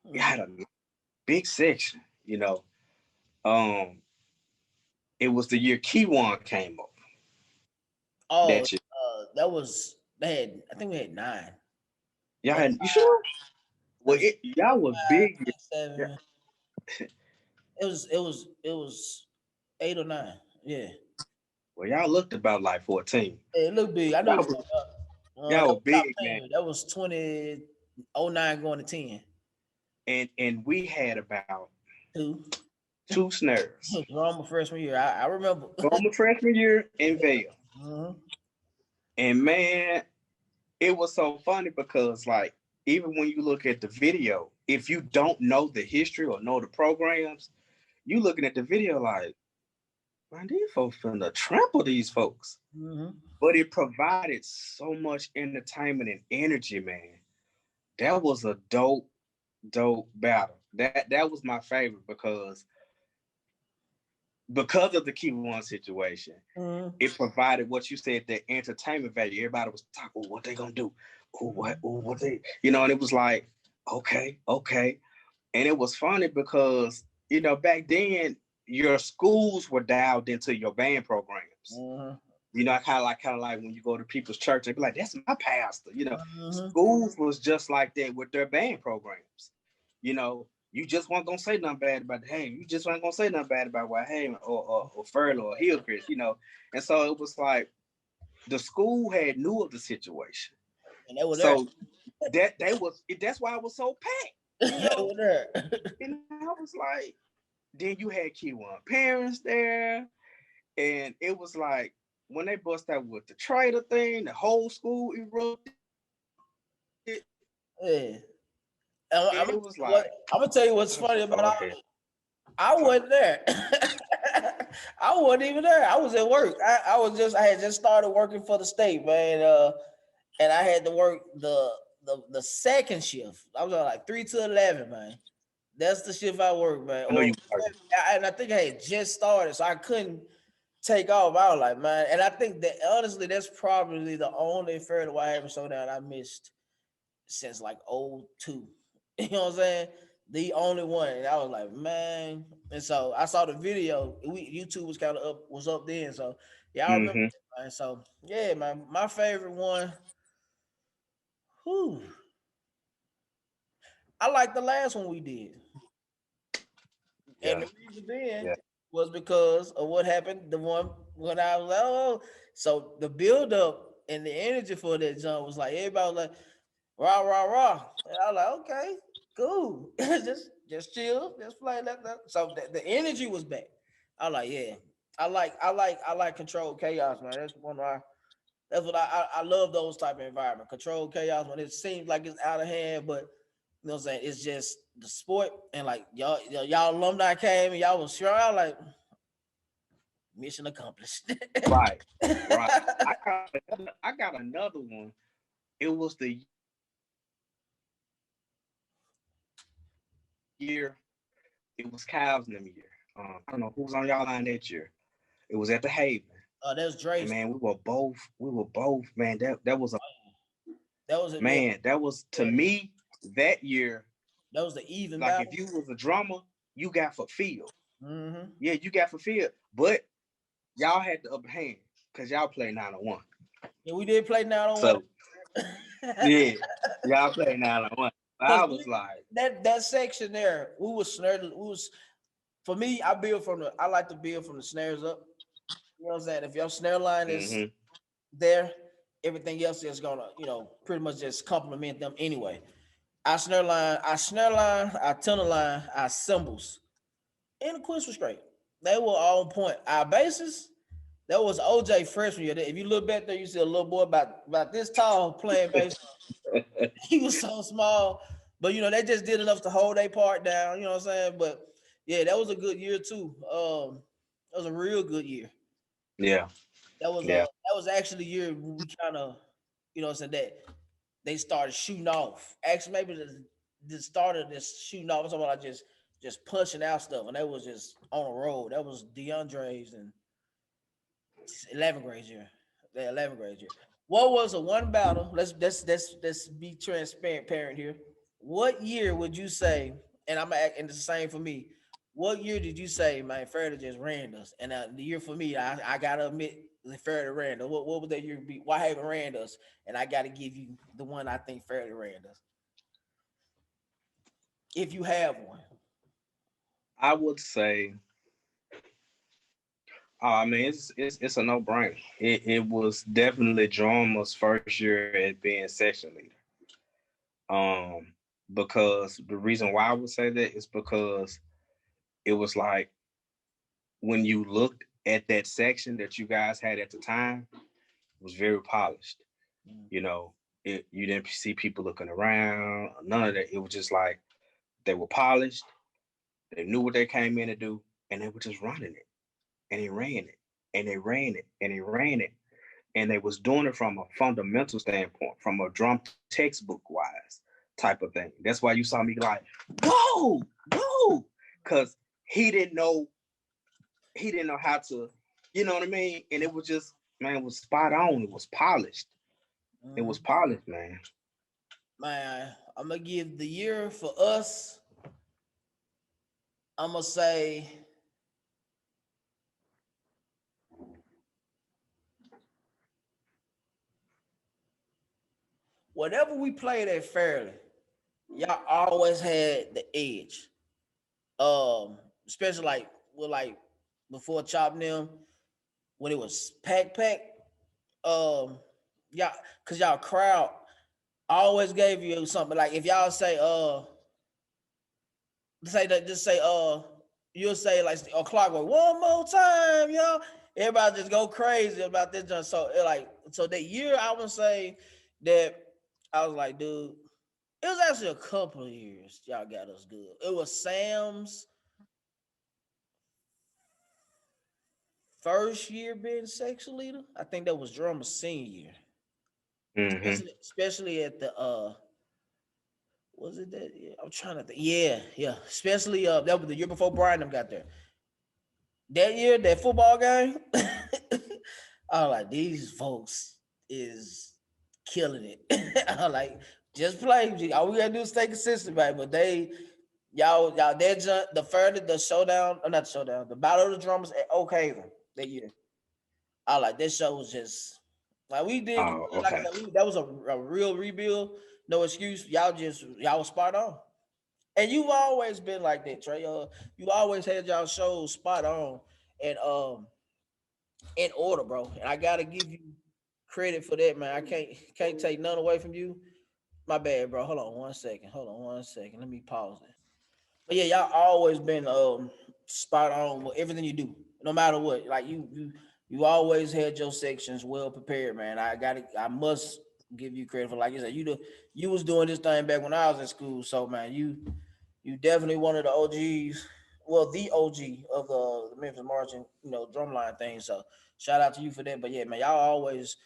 You had a big section, you know. Um, it was the year Key One came up Oh, that year. that was they had. I think we had 9. Y'all Oh, had, you sure? it Well, was y'all was 5, big. Yeah. 7. It was 8 or 9. Yeah. Well, y'all looked about like 14. It looked big. I know Y'all what you're was, talking about. y'all That were was top big, man. 10. That was 2009 going to 10. And we had about 2. 2 snares. Drama freshman year. I remember. From my freshman year in Vail. Mhm. And man, it was so funny because like even when you look at the video, if you don't know the history or know the programs, you looking at the video like, man, these folks finna trample these folks. Mhm. But it provided so much entertainment and energy, man. That was a dope battle. That was my favorite because of the key one situation. Mhm. It provided what you said, the entertainment value. Everybody was talking, oh, what they gonna do? What they, and it was like, okay. And it was funny because, back then your schools were dialed into your band programs. Mhm. Kind of like when you go to people's church, they be like, that's my pastor. Mhm. Schools was just like that with their band programs. You just weren't gonna say nothing bad about the hey, you just weren't gonna say nothing bad about Whitehaven or Furlough or Hillcrest. And so it was like the school had knew of the situation. And they were there. So that's why it was so packed, They were there. and I was like, then you had Q1 parents there, and it was like when they bust out with the trader thing, the whole school erupted. Yeah. I'm It was like, gonna tell you what's funny about all okay. I wasn't there. I wasn't even there. I was at work. I had just started working for the state, man. And I had to work the second shift. I was on like 3 to 11, man. That's the shift I worked, man. I know you. And I think I had just started, so I couldn't take off. I was like, man, and I think that honestly, that's probably the only Fair to Whitehaven showdown I missed since like '02. You know what I'm saying? The only one. And I was like, man. And so I saw the video. YouTube was kind of up then. So yeah, I remember Mm-hmm. that, man. So yeah, man. My favorite one. Whew, I like the last one we did. And Yeah. the reason then Yeah. was because of what happened. The one when I was like, oh, so the build up and the energy for that jump was like everybody was like, rah, rah, rah. And I was like, okay, cool. just chill, just play that. So the energy was back. I was like, yeah. I like controlled chaos, man. That's what I love those type of environment. Controlled chaos when it seems like it's out of hand, but you know what I'm saying? It's just the sport and like y'all alumni came and y'all was sure. I was like, mission accomplished. Right. Right. I got another one. It was the year. It was Cows in them year. I don't know who was on y'all line that year. It was at the Haven. That's And Dre. man, we were both, man. That was a That was it. Yeah, man. That was to me that year. that was the even Like battle. if you was a drummer, you got fulfilled. Mm-hmm. Yeah, you got fulfilled. But y'all had the upper hand because y'all played 901. Yeah, we did play now on one. So yeah, y'all played 901. I Because was like, that section there, we was snared. We was for me. I like to build from the snares up. You know what I'm saying? If your snare line is mm-hmm, there, everything else is gonna, pretty much just complement them anyway. Our tunnel line, our cymbals, and the quiz was straight. They were on point. Our basses, that was OJ freshman year. If you look back there, you see a little boy about this tall playing bass. He was so small, but they just did enough to hold their part down. You know what I'm saying? But yeah, that was a good year too. That was a real good year. yeah, yeah, That was actually the year when we kind of, said that they started shooting off. Actually, maybe the start of this shooting off. I'm talking about like just punching out stuff, and they was just on the road. That was DeAndre's and 11th grade year. The 11th grade year. What was a one battle? Let's be transparent, parent here. What year would you say? And I'm and it's the same for me. What year did you say, man, Farida just ran us? And the year for me, I gotta admit, Farida ran us. What would that year be? Why haven't ran us? And I gotta give you the one I think Farida ran us. If you have one. I would say, I mean, it's a no brainer. It was definitely Drama's first year at being section leader. Um, because the reason why I would say that is because it was like when you looked at that section that you guys had at the time, it was very polished. You know, you didn't see people looking around, none of that. It was just like they were polished, they knew what they came in to do, and they were just running it. And they ran it, and they ran it, and they ran it. And they was doing it from a fundamental standpoint, from a drum textbook wise type of thing. That's why you saw me like, go, go, because he didn't know how to, you know what I mean? And it was just, man, it was spot on. It was polished. It was polished, man. Man, I'm gonna give the year for us. I'm gonna say whatever we played at Fairly, y'all always had the edge. Especially like with like before Chop them when it was pack. Y'all, cause y'all crowd always gave you something. Like if y'all say say that just say you'll say like a clockwork one more time, y'all. Everybody just go crazy about this. So so that year I would say that I was like, dude, it was actually a couple of years y'all got us good. It was Sam's first year being section leader. I think that was Drummer's senior year. Mm-hmm. Especially at the was it that yeah, I'm trying to think. Yeah. Especially that was the year before Brian them got there. That year, that football game, I was like, these folks is killing it. I was like, just play. All we gotta do is stay consistent, right? But y'all that the further the showdown, or not the showdown, the battle of the drummers at Oak Haven that year. I like this show was just like we did. Oh, Like I okay. said, that was a real rebuild. No excuse. Y'all was spot on. And you've always been like that, Trey. You always had y'all shows spot on and in order, bro. And I gotta give you credit for that, man. I can't take none away from you. My bad, bro. Hold on one second. Hold on one second. Let me pause it. But yeah, y'all always been spot on with everything you do, no matter what. Like you always had your sections well prepared, man. I must give you credit for, like you said, you was doing this thing back when I was in school. So man, you definitely one of the OGs, well, the OG of the Memphis marching, drumline thing. So shout out to you for that. But yeah, man, y'all always,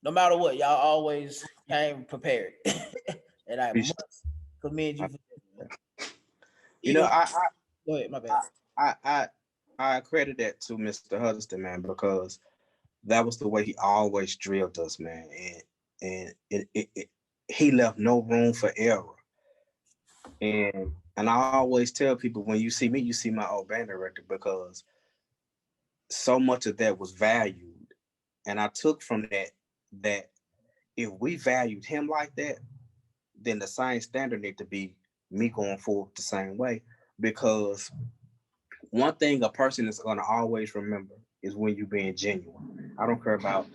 no matter what, y'all always came prepared. And I Appreciate must commend you it. for that, man. You know, Even go ahead, my bad. I credit that to Mr. Huddleston, man, because that was the way he always drilled us, man, and he left no room for error. And I always tell people, when you see me, you see my old band director, because so much of that was valued, and I took from that if we valued him like that, then the same standard need to be me going forward the same way. Because one thing a person is going to always remember is when you're being genuine. I don't care about,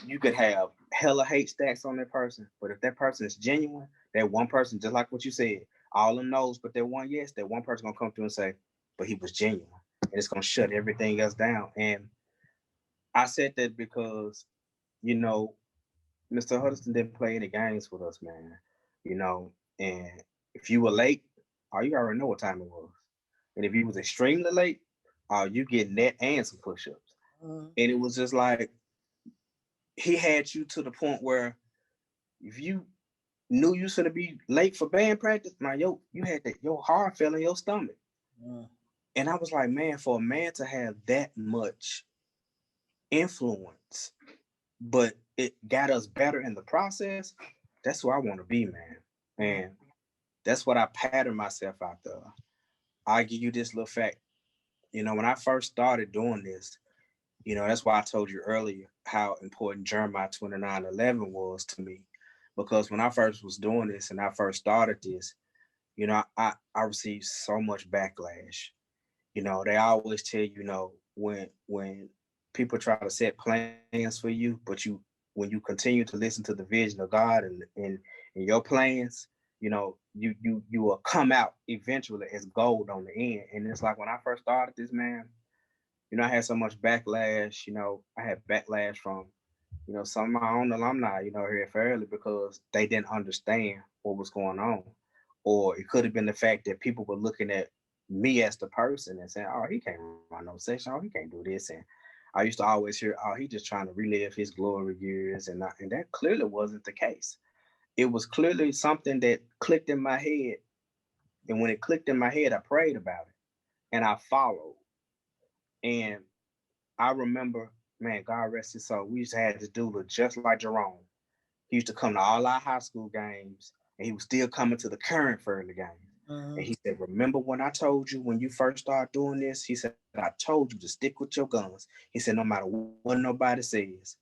you could have hella hate stacks on that person, but if that person is genuine, that one person, just like what you said, all them knows, but that one yes, that one person gonna come through and say, but he was genuine, and it's gonna shut everything else down. And I said that because, you know, Mr. Huddleston didn't play any games with us, man. You know, and if you were late, oh, you already know what time it was. And if you was extremely late, oh, you get net and some push-ups. And it was just like, he had you to the point where if you knew you should be late for band practice, man, you had that, your heart fell in your stomach. And I was like, man, for a man to have that much influence, but it got us better in the process, that's who I want to be, man. And that's what I pattern myself after. I'll give you this little fact. You know, when I first started doing this, you know, that's why I told you earlier how important Jeremiah 29:11 was to me. Because when I first was doing this and I first started this, you know, I received so much backlash. You know, they always tell you, you know, when people try to set plans for you, but when you continue to listen to the vision of God and your plans, you know, you will come out eventually as gold on the end. And it's like, when I first started this, man, you know, I had so much backlash. You know, I had backlash from, you know, some of my own alumni, you know, here at Fairleigh, because they didn't understand what was going on. Or it could have been the fact that people were looking at me as the person and saying, oh, he can't run no section, oh, he can't do this. And I used to always hear, oh, he just trying to relive his glory years. And that clearly wasn't the case. It was clearly something that clicked in my head. And when it clicked in my head, I prayed about it and I followed. And I remember, man, God rest his soul, we used to have this dude just like Jerome. He used to come to all our high school games, and he was still coming to the current Fairleigh games. And he said, remember when I told you when you first started doing this? He said, I told you to stick with your guns. He said, no matter what nobody says.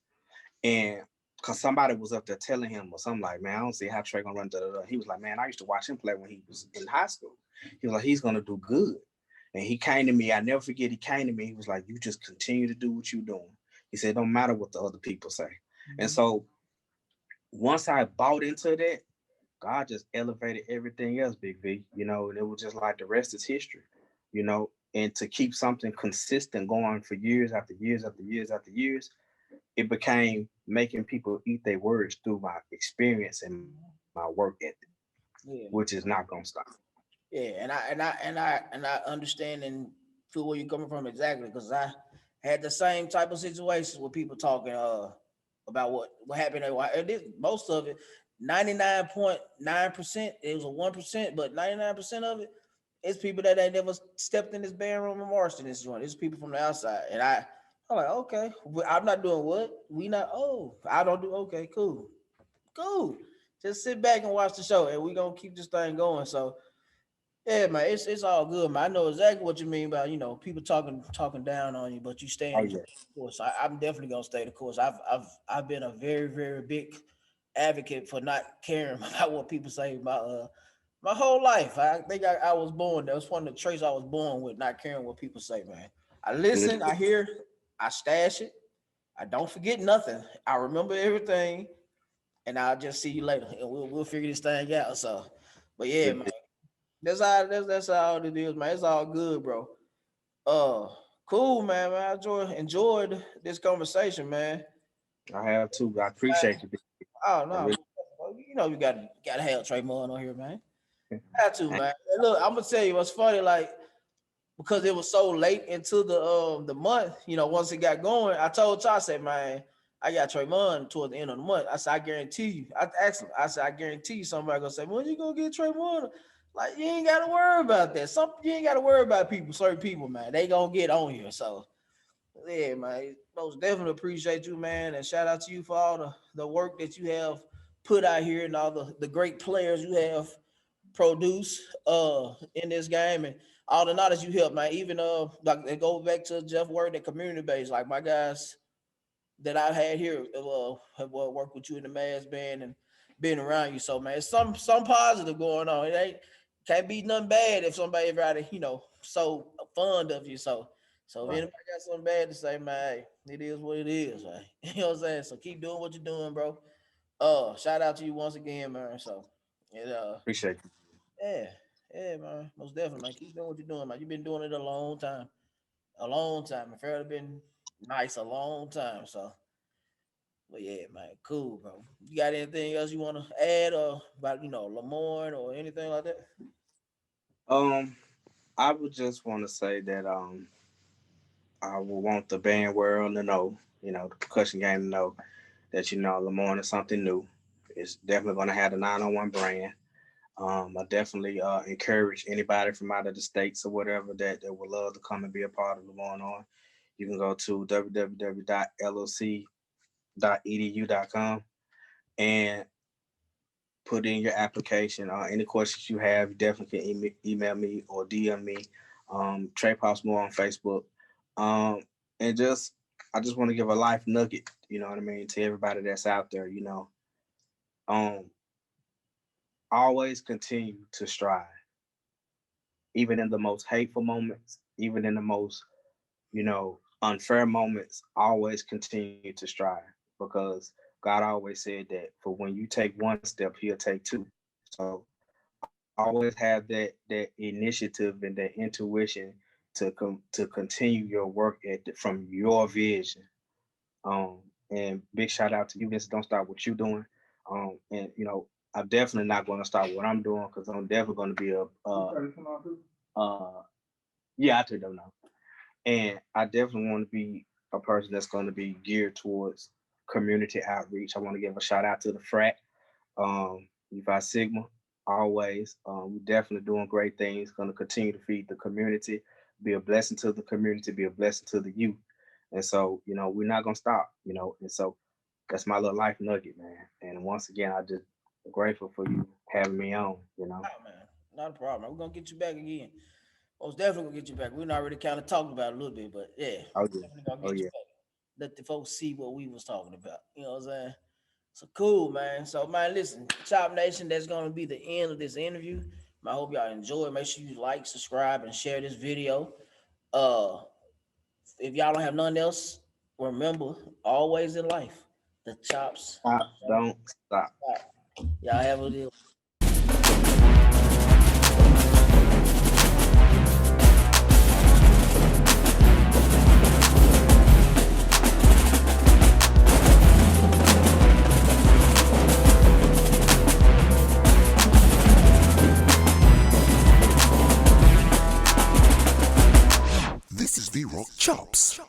And because somebody was up there telling him or something like, man, I don't see how Trey gonna run. He was like, man, I used to watch him play when he was in high school. He was like, he's gonna do good. And he came to me, I never forget, he came to me, he was like, you just continue to do what you're doing. He said, don't matter what the other people say. And so once I bought into that, God just elevated everything else, Big V, you know, and it was just like the rest is history, you know, and to keep something consistent going for years after years after years after years, it became making people eat their words through my experience and my work ethic, which is not gonna stop. Yeah, and I understand and feel where you're coming from exactly, because I had the same type of situations with people talking about what happened at why most of it, 99.9%, it was a 1%, but 99% of it is people that ain't never stepped in this band room and marched in this joint. It's people from the outside. And I'm like, okay, I'm not doing what? We not, oh, I don't do, okay, cool. Just sit back and watch the show and we gonna keep this thing going. So Yeah, man, it's all good, man. I know exactly what you mean by people talking down on you, but you Oh staying the yeah. course. I'm definitely gonna stay the course. I've been a very big advocate for not caring about what people say about my whole life. I think I was born. That was one of the traits I was born with, not caring what people say, man. I listen, I hear, I stash it. I don't forget nothing. I remember everything, and I'll just see you later, and we'll figure this thing out. So, but yeah, man. That's how it is, man. It's all good, bro. Uh, cool, man. I enjoyed this conversation, man. I have too. I appreciate you. Oh I no, really, you gotta have Trey Moore on here, man. Had to, man. And look, I'm gonna tell you what's funny, like because it was so late into the month, once it got going, I told Ty, I said, man, I got Trey Moore toward the end of the month. I said, I guarantee you. I asked him, I said, I guarantee you somebody gonna say, when you gonna get Trey Moore? Like, you ain't gotta worry about that. You ain't gotta worry about certain people, man. They gonna get on here. So yeah, man. Most definitely appreciate you, man. And shout out to you for all the work that you have put out here and all the great players you have produced in this game and all the knowledge you help, man. Even like they go back to Jeff Word and community base, like my guys that I've had here have worked with you in the Mass Band and been around you. So man, it's some positive going on. It ain't can't be nothing bad if somebody ever so fond of you. So if right. anybody got something bad to say, man, hey, it is what it is, man. You know what I'm saying? So keep doing what you're doing, bro. Shout out to you once again, man. So it Appreciate you. yeah, yeah, man. Most definitely, man. Keep doing what you're doing, man. You've been doing it a long time. A long time. It fairly been nice a long time. So but yeah, man, cool, bro. You got anything else you want to add about Lamorne or anything like that? Um, I would just want to say that I would want the band world to know, the percussion game to know that Lamorne is something new. It's definitely going to have the 901 brand. I definitely encourage anybody from out of the states or whatever that would love to come and be a part of Lamorne on. You can go to www.loc.edu.com and put in your application. Any questions you have, you definitely can email me or DM me. Tre Pops Moore on Facebook. And I just want to give a life nugget, you know what I mean, to everybody that's out there, always continue to strive, even in the most hateful moments, even in the most, unfair moments, always continue to strive because God always said that for when you take one step, he'll take two. So always have that initiative and that intuition to continue your work from your vision. And big shout out to you, Vince. Don't stop what you're doing. And I'm definitely not going to stop what I'm doing because I'm definitely going to be yeah, I took them now. And I definitely want to be a person that's going to be geared towards community outreach. I want to give a shout out to the frat, Phi Sigma, always. We're definitely doing great things, going to continue to feed the community, be a blessing to the community, be a blessing to the youth. And so, we're not going to stop, and so that's my little life nugget, man. And once again, I just grateful for you having me on, Oh, man, not a problem. We're gonna get you back again. Most definitely gonna get you back. We already kind of talked about it a little bit, but yeah, Oh, yeah. definitely gonna Oh, get you yeah. back. Let the folks see what we was talking about. You know what I'm saying? So cool, man. So man, listen, Chop Nation, that's gonna be the end of this interview. I hope y'all enjoy it. Make sure you like, subscribe, and share this video. Uh, if y'all don't have nothing else, remember, always in life, the chops Don't stop. y'all have a deal. This is VRoc Chops.